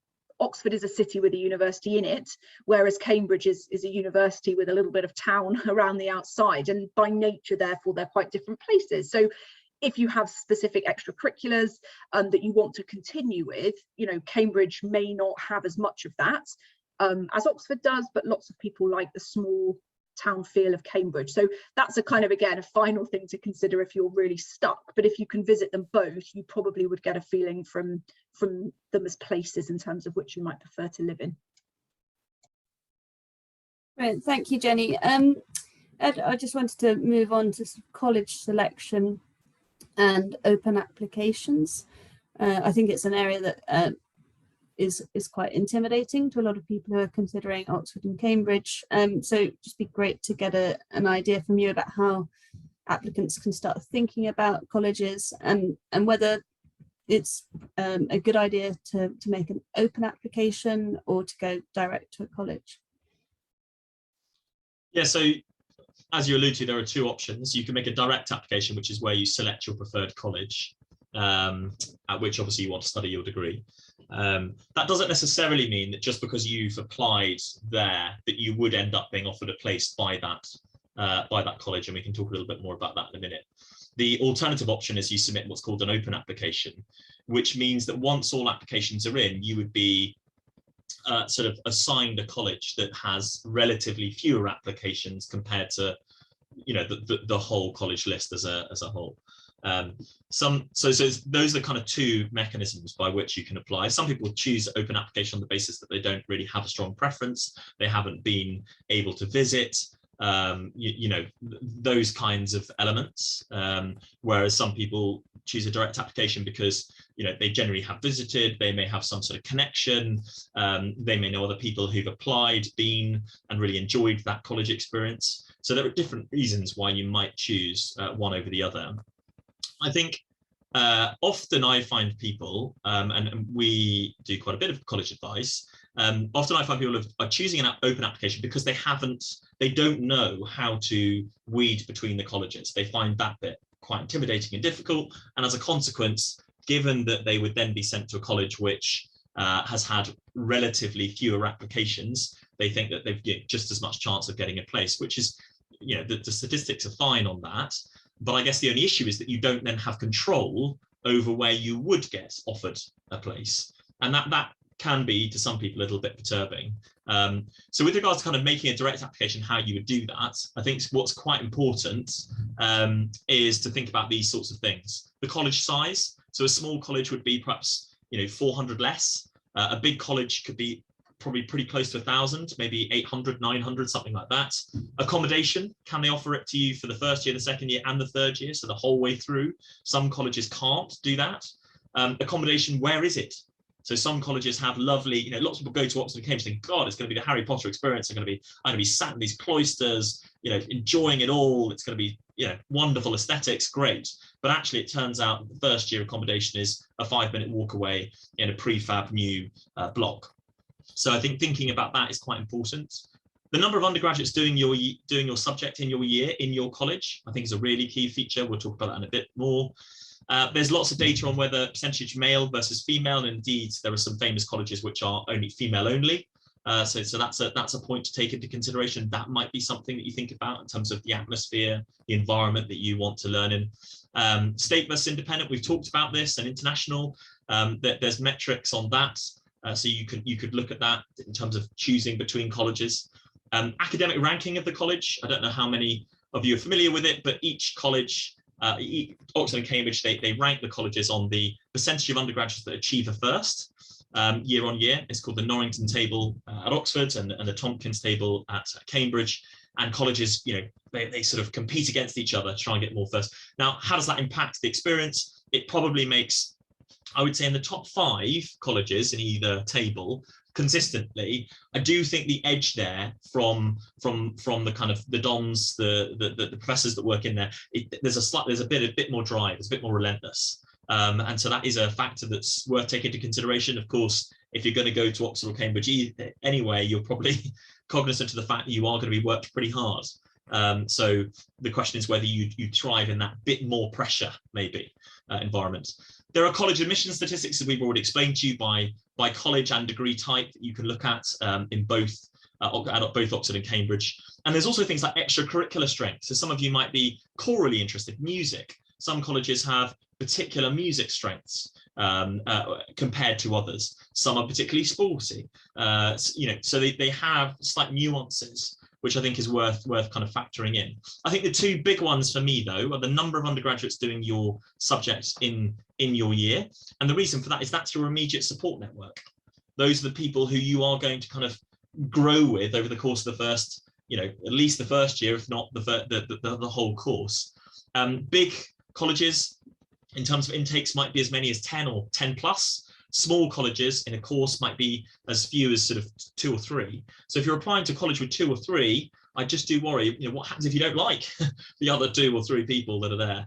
Oxford is a city with a university in it, whereas Cambridge is a university with a little bit of town around the outside, and by nature, therefore, they're quite different places. So if you have specific extracurriculars that you want to continue with, you know, Cambridge may not have as much of that as Oxford does, but lots of people like the small town feel of Cambridge. So that's a kind of, again, a final thing to consider if you're really stuck. But if you can visit them both, you probably would get a feeling from them as places in terms of which you might prefer to live in. Right, thank you, Jenny. Ed, I just wanted to move on to college selection and open applications. I think it's an area that is quite intimidating to a lot of people who are considering Oxford and Cambridge. So just be great to get an idea from you about how applicants can start thinking about colleges and whether it's a good idea to make an open application or to go direct to a college. Yeah, so as you alluded to, there are two options. You can make a direct application, which is where you select your preferred college, at which obviously you want to study your degree. That doesn't necessarily mean that just because you've applied there that you would end up being offered a place by that college, and we can talk a little bit more about that in a minute. The alternative option is you submit what's called an open application, which means that once all applications are in, you would be sort of assigned a college that has relatively fewer applications compared to, you know, the whole college list as a whole. So those are kind of two mechanisms by which you can apply. Some people choose open application on the basis that they don't really have a strong preference, they haven't been able to visit, you know, those kinds of elements, whereas some people choose a direct application because, you know, they generally have visited, they may have some sort of connection, they may know other people who've applied, been, and really enjoyed that college experience. So there are different reasons why you might choose one over the other. I think often I find people, and we do quite a bit of college advice, often I find people are choosing an open application because they don't know how to weed between the colleges. They find that bit quite intimidating and difficult. And as a consequence, given that they would then be sent to a college which has had relatively fewer applications, they think that they've just as much chance of getting a place, which is, you know, the statistics are fine on that. But I guess the only issue is that you don't then have control over where you would get offered a place. And that can be, to some people, a little bit perturbing. So with regards to kind of making a direct application, how you would do that, I think what's quite important is to think about these sorts of things. The college size. So a small college would be perhaps, you know, 400 less. A big college could be probably pretty close to 1,000, maybe 800, 900, something like that. Accommodation, can they offer it to you for the first year, the second year, and the third year, so the whole way through? Some colleges can't do that. Accommodation, where is it? So some colleges have lovely, you know, lots of people go to Oxford and Cambridge and think, God, it's going to be the Harry Potter experience. I'm going to be sat in these cloisters, you know, enjoying it all. It's going to be, you know, wonderful aesthetics, great. But actually, it turns out that the first year accommodation is a 5-minute walk away in a prefab new block. So I think thinking about that is quite important. The number of undergraduates doing your subject in your year in your college, I think, is a really key feature. We'll talk about that in a bit more. There's lots of data on whether percentage male versus female, and indeed there are some famous colleges which are only female only. So that's a point to take into consideration. That might be something that you think about in terms of the atmosphere, the environment that you want to learn in. State versus independent, we've talked about this, and international. There's metrics on that, so you could look at that in terms of choosing between colleges. Academic ranking of the college. I don't know how many of you are familiar with it, but each college, Oxford and Cambridge, they rank the colleges on the percentage of undergraduates that achieve a first year on year. It's called the Norrington table at Oxford and the Tompkins table at Cambridge. And colleges, you know, they sort of compete against each other to try and get more first. Now, how does that impact the experience? It probably makes, I would say, in the top 5 colleges in either table, consistently, I do think the edge there from the kind of the dons, the professors that work in there, there's a bit more drive, it's a bit more relentless, and so that is a factor that's worth taking into consideration. Of course, if you're going to go to Oxford or Cambridge anyway, you're probably cognizant of the fact that you are going to be worked pretty hard. So the question is whether you thrive in that bit more pressure, maybe, environment. There are college admission statistics that we've already explained to you by college and degree type that you can look at in both Oxford and Cambridge. And there's also things like extracurricular strength. So some of you might be chorally interested, music. Some colleges have particular music strengths compared to others. Some are particularly sporty. You know, so they have slight nuances, which I think is worth kind of factoring in. I think the 2 big ones for me, though, are the number of undergraduates doing your subject in your year. And the reason for that is that's your immediate support network. Those are the people who you are going to kind of grow with over the course of the first, you know, at least the first year, if not the whole course. Big colleges, in terms of intakes, might be as many as 10 or 10 plus. Small colleges in a course might be as few as sort of 2 or 3. So if you're applying to college with 2 or 3, I just do worry, you know, what happens if you don't like the other 2 or 3 people that are there?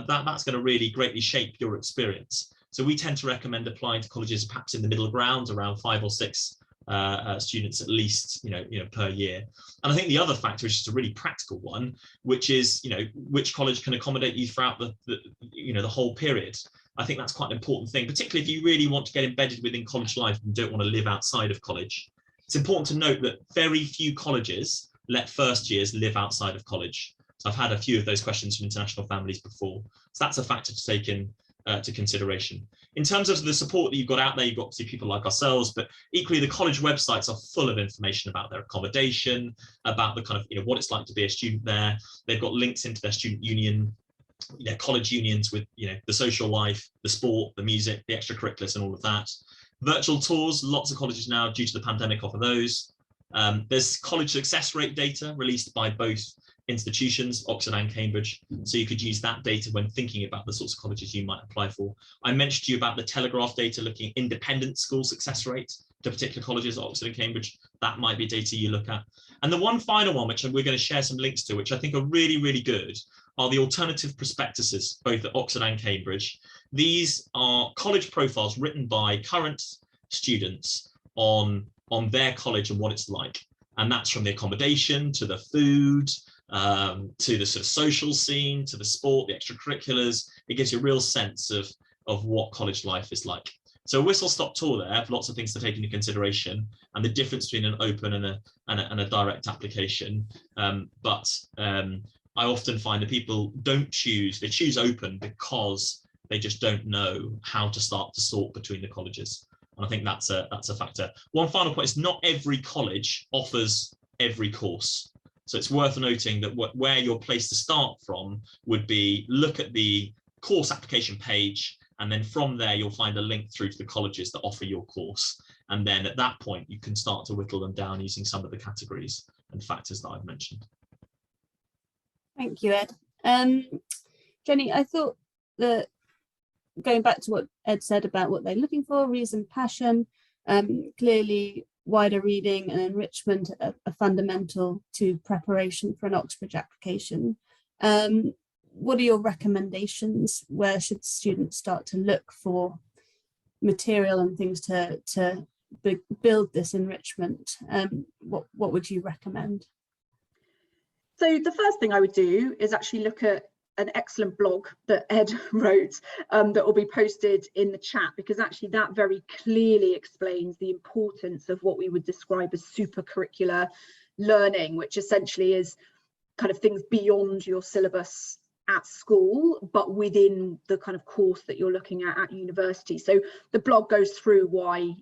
That's going to really greatly shape your experience. So we tend to recommend applying to colleges perhaps in the middle ground, around 5 or 6 students at least, you know, per year. And I think the other factor is just a really practical one, which is, you know, which college can accommodate you throughout the whole period. I think that's quite an important thing, particularly if you really want to get embedded within college life and don't want to live outside of college. It's important to note that very few colleges let first years live outside of college. So I've had a few of those questions from international families before. So that's a factor to take into consideration. In terms of the support that you've got out there, you've got to see people like ourselves, but equally the college websites are full of information about their accommodation, about the kind of, you know, what it's like to be a student there. They've got links into their student union, you know, college unions with, you know, the social life, the sport, the music, the extracurriculars and all of that. Virtual tours, lots of colleges now, due to the pandemic, offer those. There's college success rate data released by both institutions, Oxford and Cambridge, so you could use that data when thinking about the sorts of colleges you might apply for. I mentioned to you about the Telegraph data looking at independent school success rate to particular colleges, Oxford and Cambridge. That might be data you look at. And the one final one, which we're going to share some links to, which I think are really, really good, are the alternative prospectuses, both at Oxford and Cambridge. These are college profiles written by current students on their college and what it's like. And that's from the accommodation to the food, to the sort of social scene, to the sport, the extracurriculars. It gives you a real sense of what college life is like. So a whistle-stop tour there have lots of things to take into consideration, and the difference between an open and a direct application. But I often find that people they choose open because they just don't know how to start to sort between the colleges. And I think that's a factor. One final point is not every college offers every course. So it's worth noting that where your place to start from would be look at the course application page, and then from there you'll find a link through to the colleges that offer your course. And then at that point, you can start to whittle them down using some of the categories and factors that I've mentioned. Thank you, Ed. Jenny, I thought that going back to what Ed said about what they're looking for, reason, passion, clearly wider reading and enrichment are fundamental to preparation for an Oxbridge application. What are your recommendations? Where should students start to look for material and things to build this enrichment? What would you recommend? So the first thing I would do is actually look at an excellent blog that Ed wrote that will be posted in the chat, because actually that very clearly explains the importance of what we would describe as supercurricular learning, which essentially is kind of things beyond your syllabus at school, but within the kind of course that you're looking at university. So the blog goes through why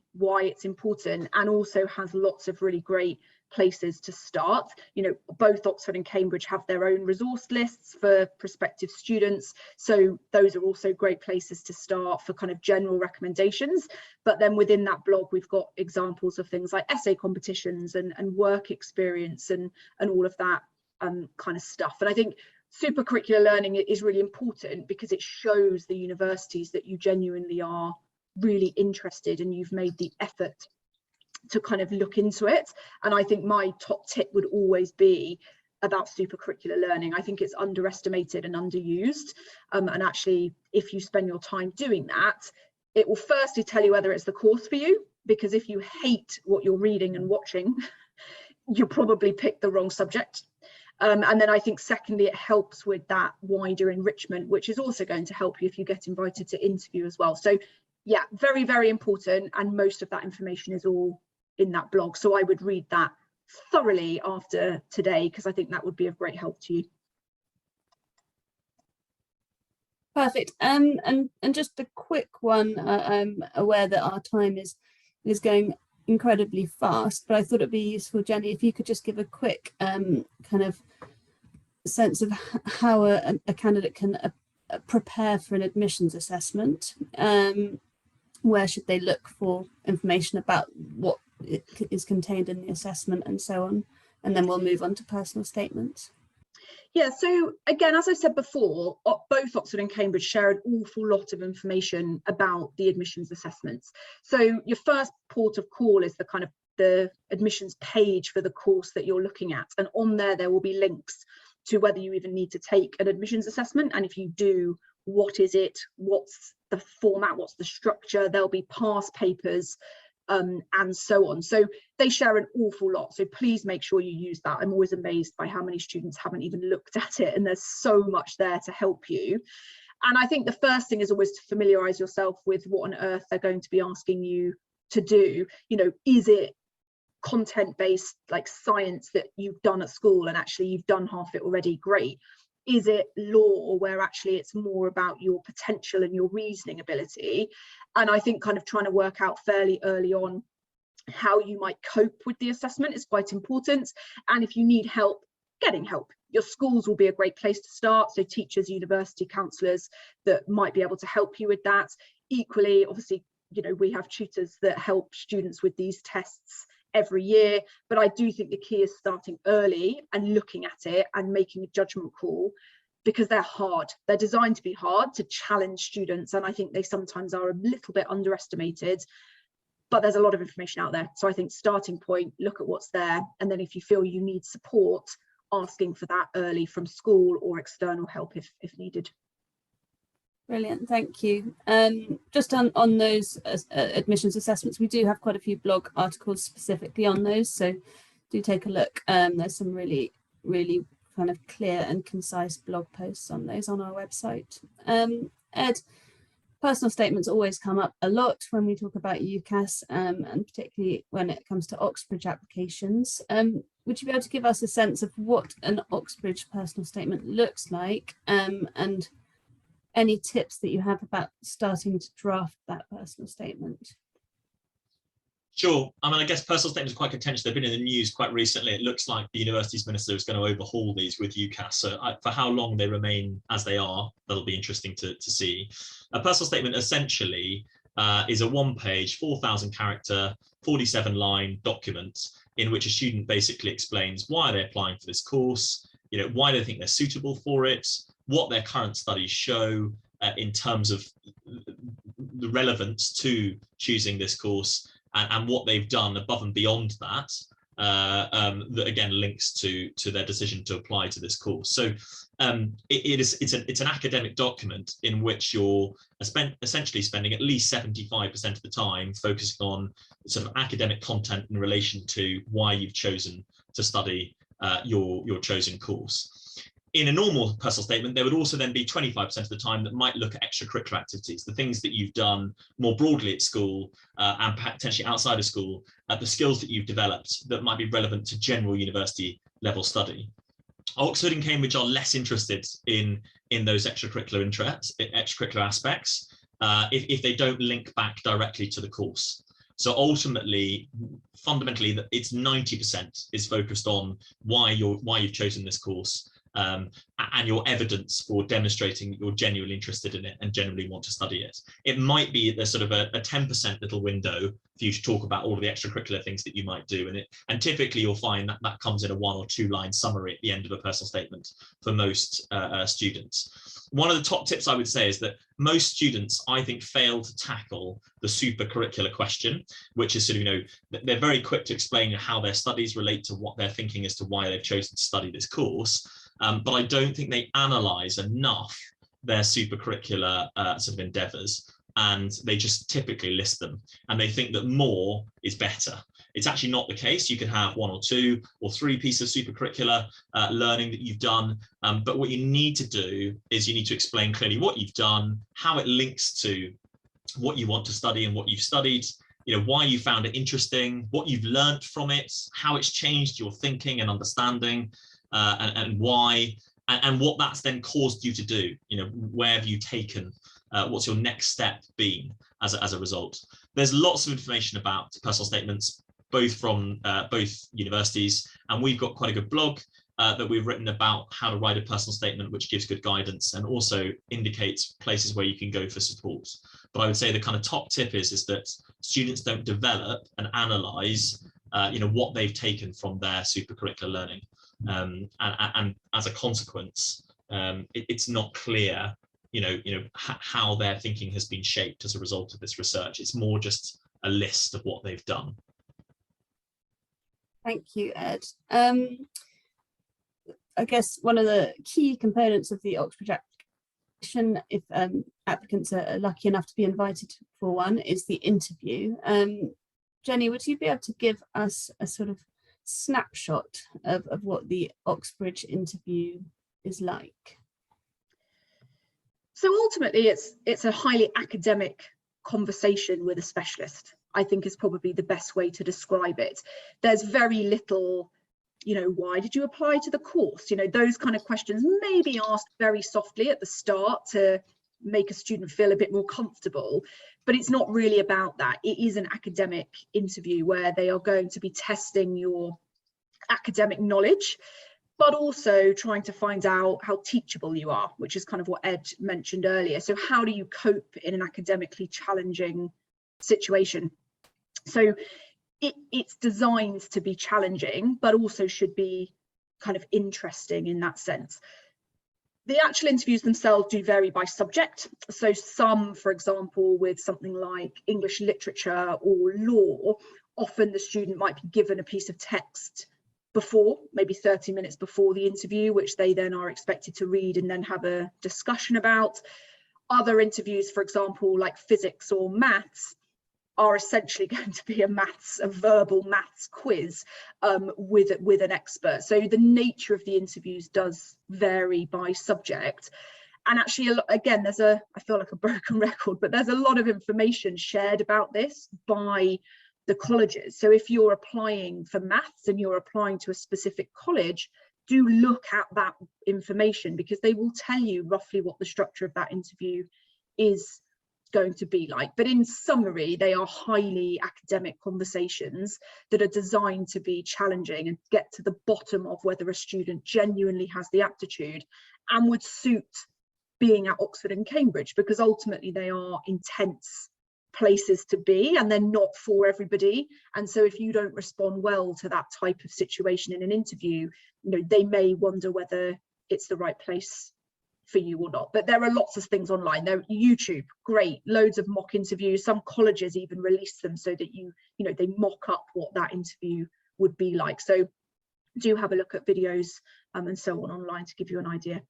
it's important, and also has lots of really great places to start. You know, both Oxford and Cambridge have their own resource lists for prospective students, so those are also great places to start for kind of general recommendations. But then within that blog, we've got examples of things like essay competitions and work experience and all of that kind of stuff. And I think supercurricular learning is really important because it shows the universities that you genuinely are really interested and you've made the effort to kind of look into it. And I think my top tip would always be about supercurricular learning. I think it's underestimated and underused. And actually, if you spend your time doing that, it will firstly tell you whether it's the course for you, because if you hate what you're reading and watching, you probably picked the wrong subject. And then I think secondly, it helps with that wider enrichment, which is also going to help you if you get invited to interview as well. So yeah, very, very important. And most of that information is all in that blog. So I would read that thoroughly after today, because I think that would be of great help to you. Perfect. And just a quick one. I'm aware that our time is going incredibly fast, but I thought it'd be useful, Jenny, if you could just give a quick kind of sense of how a candidate can prepare for an admissions assessment. Where should they look for information about what is contained in the assessment and so on? And then we'll move on to personal statements. Yeah, so again, as I said before, both Oxford and Cambridge share an awful lot of information about the admissions assessments. So your first port of call is the kind of the admissions page for the course that you're looking at. And on there will be links to whether you even need to take an admissions assessment. And if you do, what is it? What's the format? What's the structure? There'll be past papers and so on. So they share an awful lot. So please make sure you use that. I'm always amazed by how many students haven't even looked at it, and there's so much there to help you. And I think the first thing is always to familiarize yourself with what on earth they're going to be asking you to do. You know, is it content-based, like science that you've done at school and actually you've done half it already? Great. Is it law, where actually it's more about your potential and your reasoning ability? And I think kind of trying to work out fairly early on how you might cope with the assessment is quite important. And if you need help, getting help. Your schools will be a great place to start. So teachers, university counsellors that might be able to help you with that. Equally, obviously, you know, we have tutors that help students with these tests every year, but I do think the key is starting early and looking at it and making a judgment call, because they're hard. They're designed to be hard, to challenge students, and I think they sometimes are a little bit underestimated, but there's a lot of information out there. So I think starting point, look at what's there, and then if you feel you need support, asking for that early from school or external help if needed. Brilliant, thank you. Just on those admissions assessments, we do have quite a few blog articles specifically on those, so do take a look. There's some really kind of clear and concise blog posts on those on our website. Ed, personal statements always come up a lot when we talk about UCAS, and particularly when it comes to Oxbridge applications. Would you be able to give us a sense of what an Oxbridge personal statement looks like, and any tips that you have about starting to draft that personal statement? Sure. I mean, I guess personal statements are quite contentious. They've been in the news quite recently. It looks like the Universities Minister is going to overhaul these with UCAS. So for how long they remain as they are, that'll be interesting to see. A personal statement essentially is a 1-page, 4,000 character, 47-line document in which a student basically explains why they're applying for this course, why they think they're suitable for it, what their current studies show in terms of the relevance to choosing this course, and what they've done above and beyond that, that again links to their decision to apply to this course. So it's an academic document in which you're essentially spending at least 75% of the time focusing on sort of academic content in relation to why you've chosen to study your chosen course. In a normal personal statement, there would also then be 25% of the time that might look at extracurricular activities, the things that you've done more broadly at school and potentially outside of school, the skills that you've developed that might be relevant to general university level study. Oxford and Cambridge are less interested in those extracurricular aspects if they don't link back directly to the course. So ultimately, fundamentally, it's 90% is focused on why you've chosen this course. And your evidence for demonstrating you're genuinely interested in it and genuinely want to study it. It might be there's sort of a 10% little window for you to talk about all of the extracurricular things that you might do, and typically you'll find that comes in a 1 or 2 line summary at the end of a personal statement for most students. One of the top tips I would say is that most students, I think, fail to tackle the super curricular question, which is sort of, they're very quick to explain how their studies relate to what they're thinking as to why they've chosen to study this course. But I don't think they analyse enough their super curricular sort of endeavours, and they just typically list them, and they think that more is better. It's actually not the case. You can have 1 or 2 or 3 pieces of super curricular learning that you've done, but what you need to do is you need to explain clearly what you've done, how it links to what you want to study and what you've studied, why you found it interesting, what you've learnt from it, how it's changed your thinking and understanding, and why, and what that's then caused you to do. Where have you taken, what's your next step been as a result? There's lots of information about personal statements, both from both universities, and we've got quite a good blog that we've written about how to write a personal statement, which gives good guidance and also indicates places where you can go for support. But I would say the kind of top tip is that students don't develop and analyze what they've taken from their supercurricular learning. And as a consequence, it's not clear, how their thinking has been shaped as a result of this research. It's more just a list of what they've done. Thank you, Ed. I guess one of the key components of the Oxbridge application, if applicants are lucky enough to be invited for one, is the interview. Jenny, would you be able to give us a sort of snapshot of what the Oxbridge interview is like? So ultimately, it's a highly academic conversation with a specialist, I think, is probably the best way to describe it. There's very little, why did you apply to the course? Those kind of questions may be asked very softly at the start to make a student feel a bit more comfortable, but it's not really about that. It is an academic interview where they are going to be testing your academic knowledge, but also trying to find out how teachable you are, which is kind of what Ed mentioned earlier. So how do you cope in an academically challenging situation? So it's designed to be challenging, but also should be kind of interesting in that sense. The actual interviews themselves do vary by subject. So some, for example, with something like English literature or law, often the student might be given a piece of text before, maybe 30 minutes before the interview, which they then are expected to read and then have a discussion about. Other interviews, for example, like physics or maths, are essentially going to be a verbal maths quiz with an expert. So the nature of the interviews does vary by subject. And actually, again, I feel like a broken record, but there's a lot of information shared about this by the colleges. So if you're applying for maths and you're applying to a specific college, do look at that information, because they will tell you roughly what the structure of that interview is going to be like. But in summary, they are highly academic conversations that are designed to be challenging and get to the bottom of whether a student genuinely has the aptitude and would suit being at Oxford and Cambridge, because ultimately they are intense places to be, and they're not for everybody. And so if you don't respond well to that type of situation in an interview, they may wonder whether it's the right place for you or not. But there are lots of things online. There, YouTube, great, loads of mock interviews. Some colleges even release them so that they mock up what that interview would be like. So do have a look at videos and so on online to give you an idea.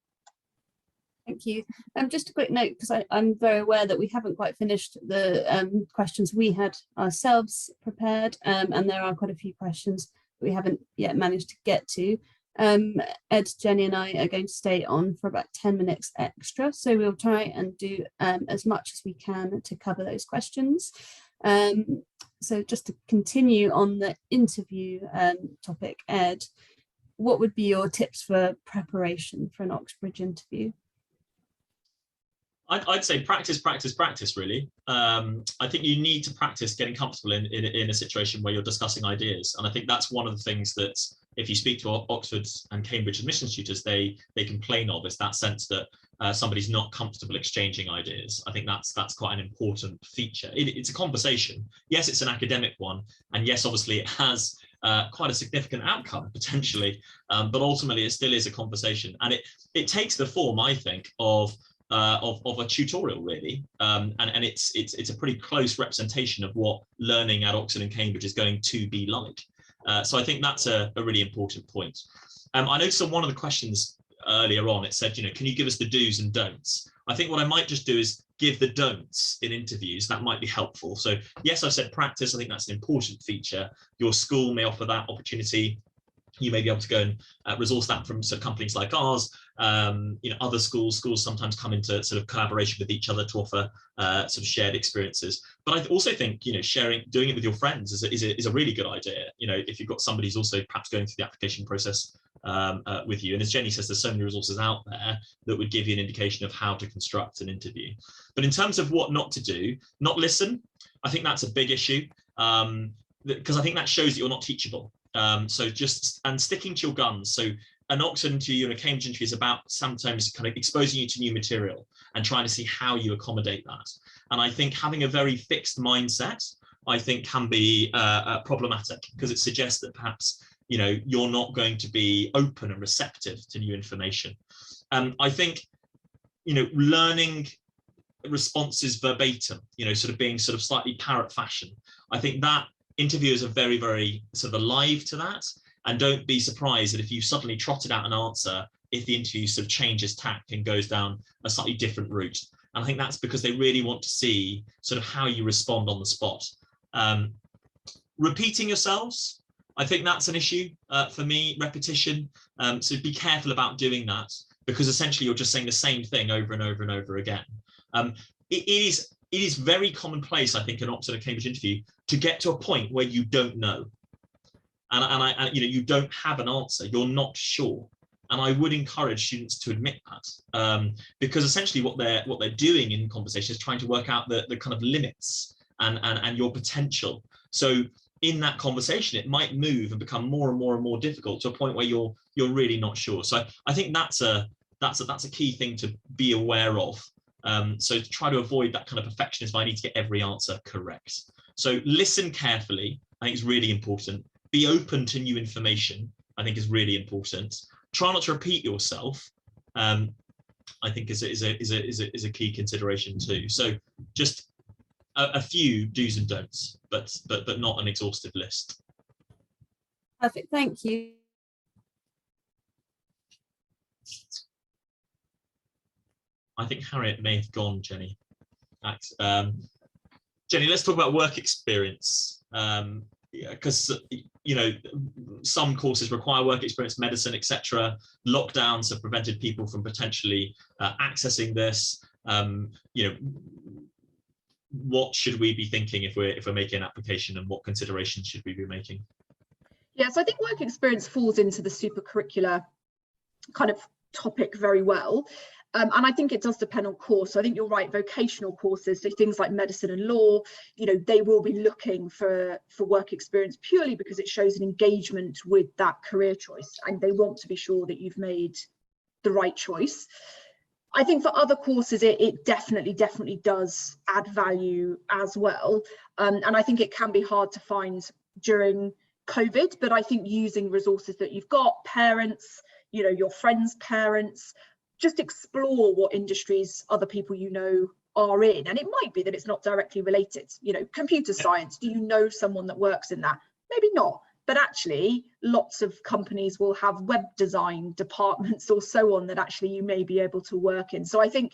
Thank you. Just a quick note, because I'm very aware that we haven't quite finished the questions we had ourselves prepared, and there are quite a few questions that we haven't yet managed to get to. Ed, Jenny and I are going to stay on for about 10 minutes extra, so we'll try and do as much as we can to cover those questions. So just to continue on the interview topic, Ed, what would be your tips for preparation for an Oxbridge interview? I'd say practice, practice, practice, really. I think you need to practice getting comfortable in a situation where you're discussing ideas. And I think that's one of the things that if you speak to Oxford and Cambridge admissions tutors, they complain of, is that sense that somebody's not comfortable exchanging ideas. I think that's quite an important feature. It's a conversation. Yes, it's an academic one. And yes, obviously it has quite a significant outcome potentially, but ultimately it still is a conversation. And it takes the form, I think, of a tutorial, really, and it's a pretty close representation of what learning at Oxford and Cambridge is going to be like. So I think that's a really important point. I noticed on one of the questions earlier on, it said, can you give us the do's and don'ts? I think what I might just do is give the don'ts in interviews. That might be helpful. So yes, I've said practice. I think that's an important feature. Your school may offer that opportunity. You may be able to go and resource that from sort of companies like ours. Other schools sometimes come into sort of collaboration with each other to offer sort of shared experiences. But I also think, doing it with your friends is a really good idea. If you've got somebody who's also perhaps going through the application process with you. And as Jenny says, there's so many resources out there that would give you an indication of how to construct an interview. But in terms of what not to do, not listen. I think that's a big issue, because I think that shows that you're not teachable. So sticking to your guns. So an Oxford interview and a Cambridge interview is about sometimes kind of exposing you to new material and trying to see how you accommodate that. And I think having a very fixed mindset, I think, can be problematic, because it suggests that perhaps you're not going to be open and receptive to new information. I think learning responses verbatim, sort of being sort of slightly parrot fashion. I think that interviewers are very, very sort of alive to that, and don't be surprised that if you suddenly trotted out an answer, if the interview sort of changes tack and goes down a slightly different route. And I think that's because they really want to see sort of how you respond on the spot. Repeating yourselves, I think that's an issue for me, repetition. So be careful about doing that, because essentially you're just saying the same thing over and over and over again. It is very commonplace, I think, in Oxford and Cambridge interview to get to a point where you don't know, and you don't have an answer, you're not sure. And I would encourage students to admit that, because essentially what they're doing in conversation is trying to work out the kind of limits and your potential. So in that conversation, it might move and become more and more and more difficult to a point where you're really not sure. So I think that's a key thing to be aware of. So to try to avoid that kind of perfectionism, I need to get every answer correct. So listen carefully, I think is really important. Be open to new information, I think is really important. Try not to repeat yourself, I think is a key consideration too. So just a few do's and don'ts, but not an exhaustive list. Perfect, thank you. I think Harriet may have gone, Jenny. Jenny, let's talk about work experience, because some courses require work experience, medicine, etc. Lockdowns have prevented people from potentially accessing this. What should we be thinking if we're making an application, and what considerations should we be making? Yeah, so I think work experience falls into the super curricular kind of topic very well. And I think it does depend on course. So I think you're right, vocational courses, so things like medicine and law, they will be looking for work experience purely because it shows an engagement with that career choice, and they want to be sure that you've made the right choice. I think for other courses, it definitely does add value as well. And I think it can be hard to find during COVID, but I think using resources that you've got, parents, you know, your friends' parents, just explore what industries other people you know are in. And it might be that it's not directly related, you know, computer science, do you know someone that works in that? Maybe not. But actually, lots of companies will have web design departments or so on that actually you may be able to work in. So I think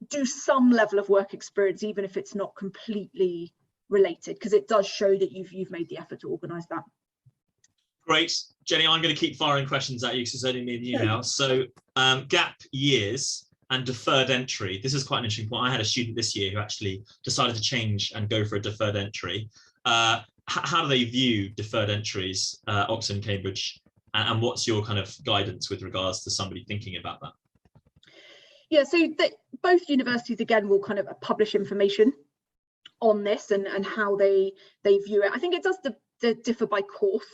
do some level of work experience, even if it's not completely related, because it does show that you've made the effort to organise that. Great. Jenny, I'm going to keep firing questions at you because it's only me and you now. So gap years and deferred entry. This is quite an interesting point. I had a student this year who actually decided to change and go for a deferred entry. How do they view deferred entries, Oxford and Cambridge, and what's your kind of guidance with regards to somebody thinking about that? Yeah, so both universities again will kind of publish information on this and how they view it. I think it does differ by course.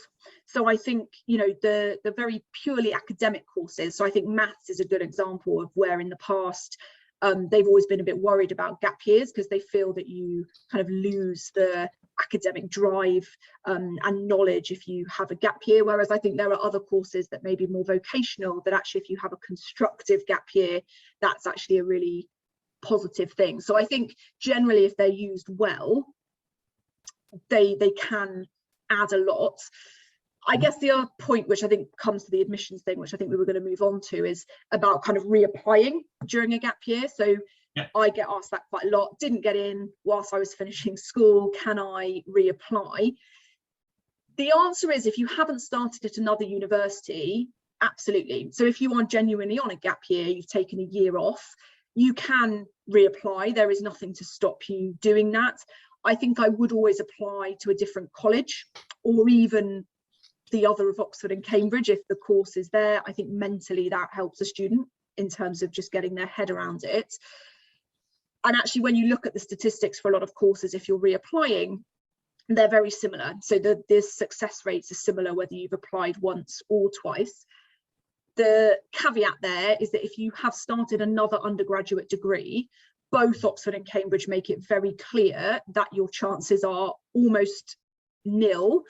So I think, you know, the very purely academic courses, so I think maths is a good example of where in the past they've always been a bit worried about gap years because they feel that you kind of lose the academic drive and knowledge if you have a gap year, whereas I think there are other courses that may be more vocational that actually if you have a constructive gap year, that's actually a really positive thing. So I think generally if they're used well, they can add a lot. I guess the other point which I think comes to the admissions thing, which I think we were going to move on to, is about kind of reapplying during a gap year. So yeah. I get asked that quite a lot. Didn't get in whilst I was finishing school. Can I reapply? The answer is if you haven't started at another university, absolutely. So if you are genuinely on a gap year, you've taken a year off, you can reapply. There is nothing to stop you doing that. I think I would always apply to a different college or even the other of Oxford and Cambridge if the course is there. I think mentally that helps a student in terms of just getting their head around it. And actually, when you look at the statistics for a lot of courses, if you're reapplying, they're very similar. So the success rates are similar whether you've applied once or twice. The caveat there is that if you have started another undergraduate degree, both Oxford and Cambridge make it very clear that your chances are almost nil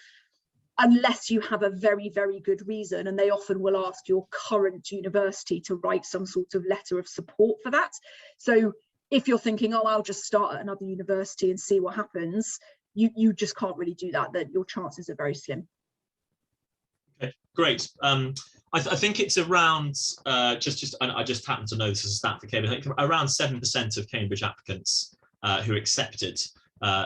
unless you have a very, very good reason. And they often will ask your current university to write some sort of letter of support for that. So if you're thinking, oh, I'll just start at another university and see what happens, you just can't really do that, that your chances are very slim. Okay, great. I think it's around, I just happen to know this is a stat for Cambridge, I think around 7% of Cambridge applicants who accepted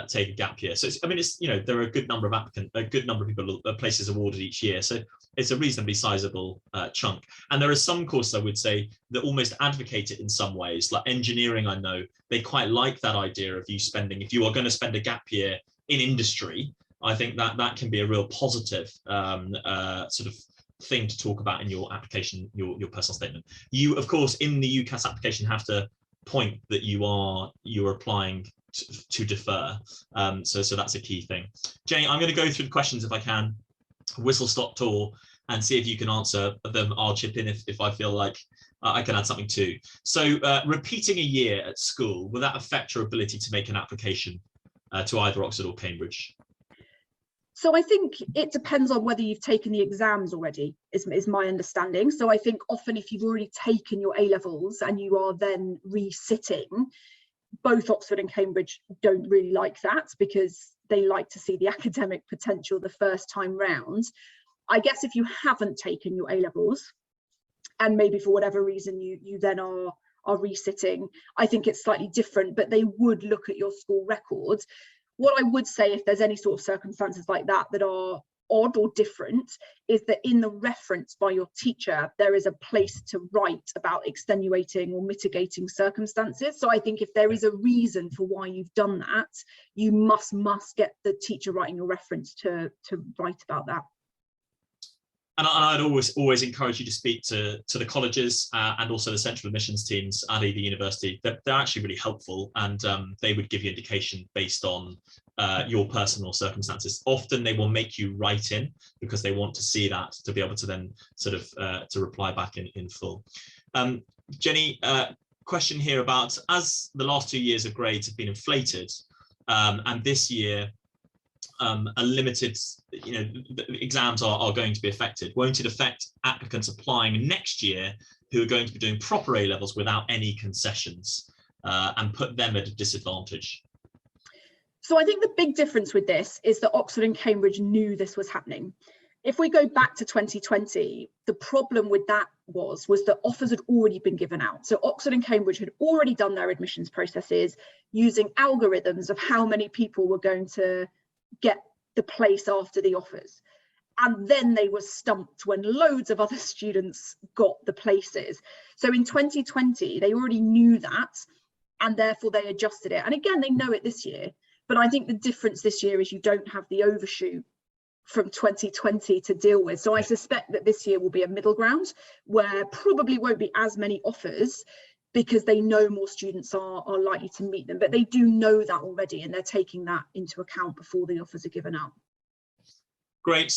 take a gap year. So it's, I mean, it's, you know, there are a good number of applicants, a good number of people, places awarded each year. So it's a reasonably sizable chunk. And there are some courses, I would say, that almost advocate it in some ways, like engineering. I know they quite like that idea of you spending, if you are going to spend a gap year in industry, I think that can be a real positive sort of thing to talk about in your application, your personal statement. You, of course, in the UCAS application have to point that you're applying to defer. So that's a key thing. Jenny, I'm going to go through the questions if I can, whistle stop tour, and see if you can answer them. I'll chip in if I feel like I can add something too. So repeating a year at school, will that affect your ability to make an application to either Oxford or Cambridge? So I think it depends on whether you've taken the exams already, is my understanding. So I think often if you've already taken your A-levels and you are then resitting, both Oxford and Cambridge don't really like that because they like to see the academic potential the first time round. I guess if you haven't taken your A-levels and maybe for whatever reason you then are resitting, I think it's slightly different, but they would look at your school records. What I would say, if there's any sort of circumstances like that that are odd or different, is that in the reference by your teacher, there is a place to write about extenuating or mitigating circumstances. So I think if there is a reason for why you've done that, you must get the teacher writing your reference to write about that. And I'd always encourage you to speak to the colleges and also the central admissions teams at either university. They're actually really helpful, and they would give you indication based on your personal circumstances. Often they will make you write in because they want to see that to be able to then sort of to reply back in full. Jenny, question here about, as the last 2 years of grades have been inflated, and this year a limited, the exams are going to be affected, won't it affect applicants applying next year who are going to be doing proper A levels without any concessions, and put them at a disadvantage? So I think the big difference with this is that Oxford and Cambridge knew this was happening. If we go back to 2020, the problem with that was that offers had already been given out. So Oxford and Cambridge had already done their admissions processes using algorithms of how many people were going to get the place after the offers. And then they were stumped when loads of other students got the places. So in 2020, they already knew that, and therefore they adjusted it. And again, they know it this year. But I think the difference this year is you don't have the overshoot from 2020 to deal with. So I suspect that this year will be a middle ground where probably won't be as many offers because they know more students are likely to meet them. But they do know that already, and they're taking that into account before the offers are given out. Great.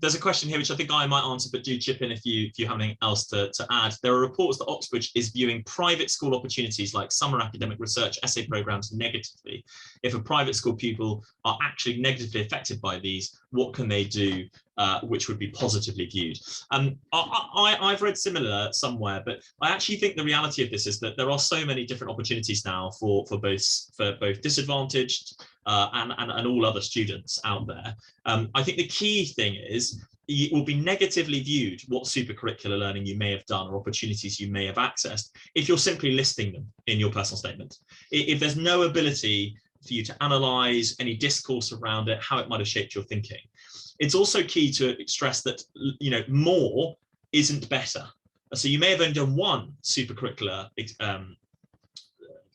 There's a question here which I think I might answer, but do chip in if you have anything else to add. There are reports that Oxbridge is viewing private school opportunities like summer academic research essay programs negatively. If a private school pupil are actually negatively affected by these, what can they do which would be positively viewed? I've read similar somewhere, but I actually think the reality of this is that there are so many different opportunities now for both disadvantaged and all other students out there. I think the key thing is it will be negatively viewed what supercurricular learning you may have done or opportunities you may have accessed if you're simply listing them in your personal statement. If there's no ability for you to analyze any discourse around it, how it might have shaped your thinking. It's also key to stress that more isn't better. So you may have only done one supercurricular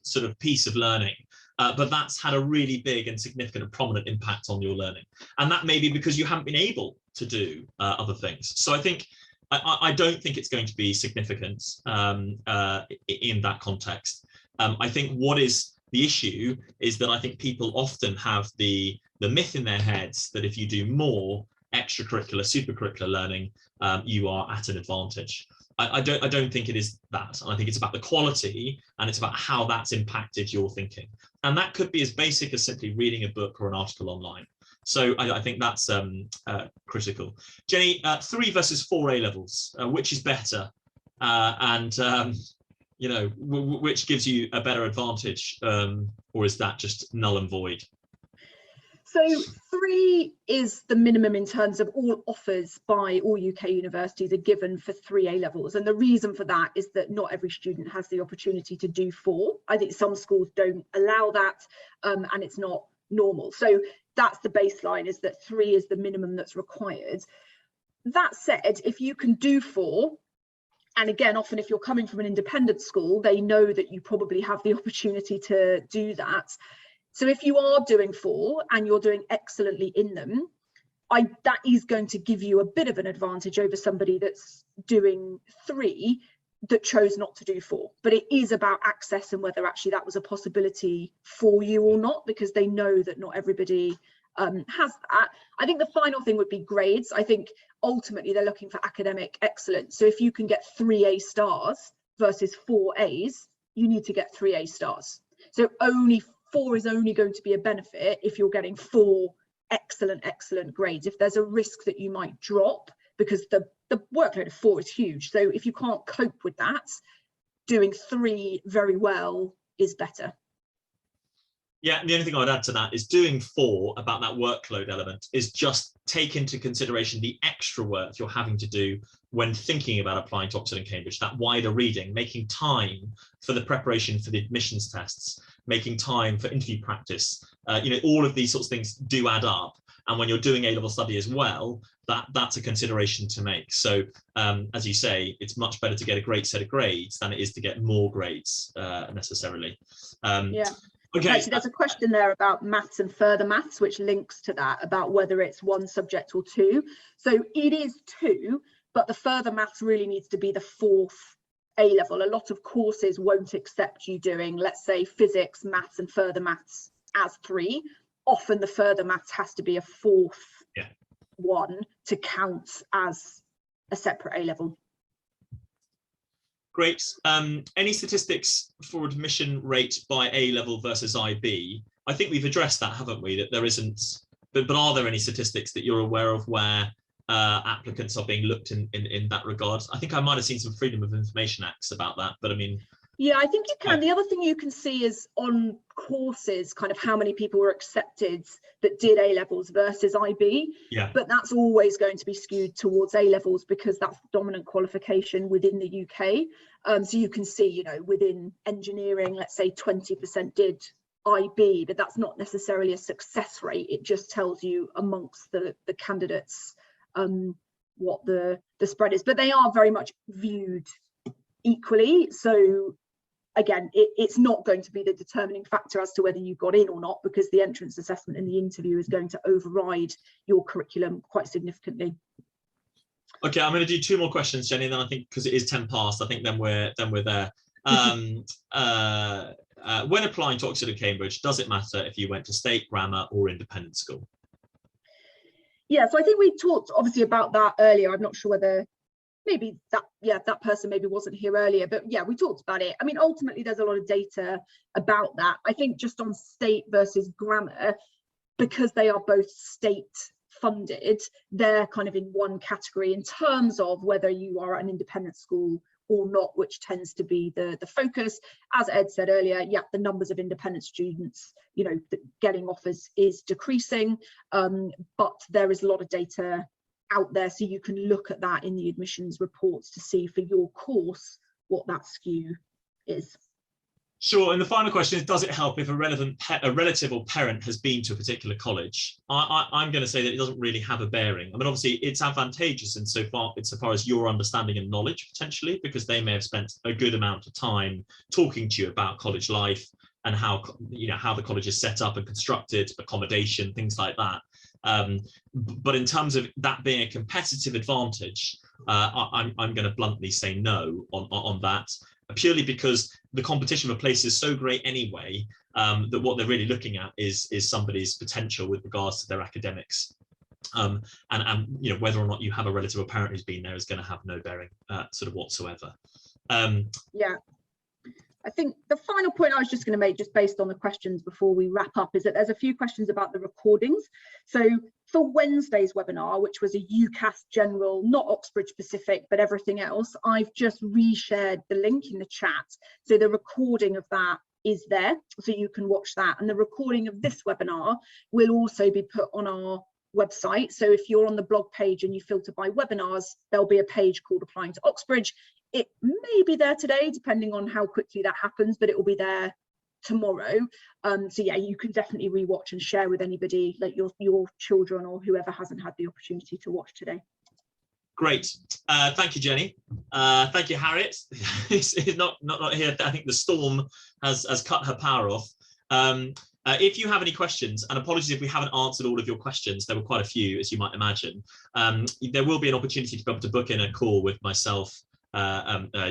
sort of piece of learning, but that's had a really big and significant and prominent impact on your learning. And that may be because you haven't been able to do other things. So I think, I don't think it's going to be significant in that context. I think what is the issue is that I think people often have the myth in their heads that if you do more extracurricular, supercurricular learning, you are at an advantage. I don't think it is that. I think it's about the quality, and it's about how that's impacted your thinking. And that could be as basic as simply reading a book or an article online. So I think that's critical. Jenny, 3 versus 4 A levels, which is better? Which gives you a better advantage, or is that just null and void? So 3 is the minimum in terms of all offers by all UK universities are given for 3 A levels. And the reason for that is that not every student has the opportunity to do 4. I think some schools don't allow that, and it's not normal. So that's the baseline, is that 3 is the minimum that's required. That said, if you can do 4, and again, often if you're coming from an independent school, they know that you probably have the opportunity to do that. So if you are doing 4 and you're doing excellently in them, that is going to give you a bit of an advantage over somebody that's doing 3 that chose not to do 4. But it is about access and whether actually that was a possibility for you or not, because they know that not everybody has that. I think the final thing would be grades. I think ultimately they're looking for academic excellence. So if you can get 3 A stars versus 4 A's, you need to get 3 A stars. So 4 is only going to be a benefit if you're getting 4 excellent grades. If there's a risk that you might drop, because the workload of 4 is huge. So if you can't cope with that, doing 3 very well is better. Yeah, and the only thing I'd add to that is doing 4 about that workload element is just take into consideration the extra work you're having to do when thinking about applying to Oxford and Cambridge, that wider reading, making time for the preparation for the admissions tests, making time for interview practice. All of these sorts of things do add up. And when you're doing A-level study as well, that's a consideration to make. So as you say, it's much better to get a great set of grades than it is to get more grades necessarily. Yeah. Okay. Actually, there's a question there about maths and further maths, which links to that, about whether it's 1 subject or 2. So it is 2, but the further maths really needs to be the 4th A level. A lot of courses won't accept you doing, let's say, physics, maths and further maths as 3. Often the further maths has to be a 4th one to count as a separate A level. Great. Any statistics for admission rate by A level versus IB? I think we've addressed that, haven't we? That there isn't, but are there any statistics that you're aware of where applicants are being looked in that regard? I think I might have seen some Freedom of Information Acts about that, but I mean. Yeah, I think you can. The other thing you can see is on courses, kind of how many people were accepted that did A levels versus IB. Yeah. But that's always going to be skewed towards A levels because that's the dominant qualification within the UK. So you can see, you know, within engineering, let's say 20% did IB, but that's not necessarily a success rate. It just tells you amongst the candidates what the spread is. But they are very much viewed equally. So again, it's not going to be the determining factor as to whether you got in or not, because the entrance assessment and the interview is going to override your curriculum quite significantly. Okay, I'm going to do 2 more questions, Jenny, and then I think, because it is 10 past, I think then we're there. When applying to Oxford and Cambridge, does it matter if you went to state, grammar, or independent school? Yeah, so I think we talked obviously about that earlier. I'm not sure whether maybe that person maybe wasn't here earlier, but yeah, we talked about it. I mean, ultimately there's a lot of data about that. I think just on state versus grammar, because they are both state funded, they're kind of in one category in terms of whether you are at an independent school or not, which tends to be the focus. As Ed said earlier, yeah, the numbers of independent students, you know, getting offers is decreasing, but there is a lot of data out there, so you can look at that in the admissions reports to see for your course what that skew is. Sure. And the final question is, does it help if a relative or parent has been to a particular college? I'm going to say that it doesn't really have a bearing. I mean, obviously it's advantageous insofar as your understanding and knowledge potentially, because they may have spent a good amount of time talking to you about college life and how, you know, how the college is set up and constructed, accommodation, things like that. But in terms of that being a competitive advantage, I'm going to bluntly say no on that, purely because the competition for place is so great anyway, that what they're really looking at is somebody's potential with regards to their academics. And you know, whether or not you have a relative or parent who's been there is going to have no bearing sort of whatsoever. Yeah. I think the final point I was just going to make, just based on the questions before we wrap up, is that there's a few questions about the recordings. So for Wednesday's webinar, which was a UCAS general, not Oxbridge specific, but everything else, I've just reshared the link in the chat. So the recording of that is there, so you can watch that. And the recording of this webinar will also be put on our website. So if you're on the blog page and you filter by webinars, there'll be a page called Applying to Oxbridge. It may be there today, depending on how quickly that happens, but it will be there tomorrow. So yeah, you can definitely rewatch and share with anybody, like your children or whoever hasn't had the opportunity to watch today. Great. Thank you, Jenny. Thank you, Harriet. He's not here. I think the storm has cut her power off. If you have any questions, and apologies if we haven't answered all of your questions, there were quite a few, as you might imagine, there will be an opportunity to be able to book in a call with myself,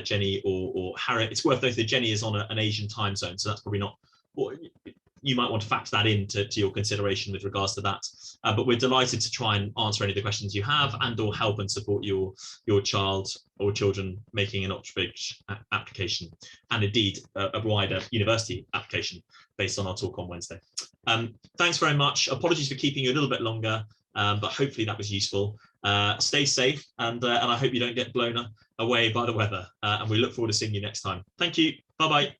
Jenny or Harriet. It's worth noting that Jenny is on an Asian time zone, so that's probably not what you might want to factor that into your consideration with regards to that. But we're delighted to try and answer any of the questions you have and or help and support your child or children making an Oxbridge application, and indeed a wider university application based on our talk on Wednesday. Thanks very much. Apologies for keeping you a little bit longer, but hopefully that was useful. Stay safe, and I hope you don't get blown away by the weather, and we look forward to seeing you next time. Thank you. Bye-bye.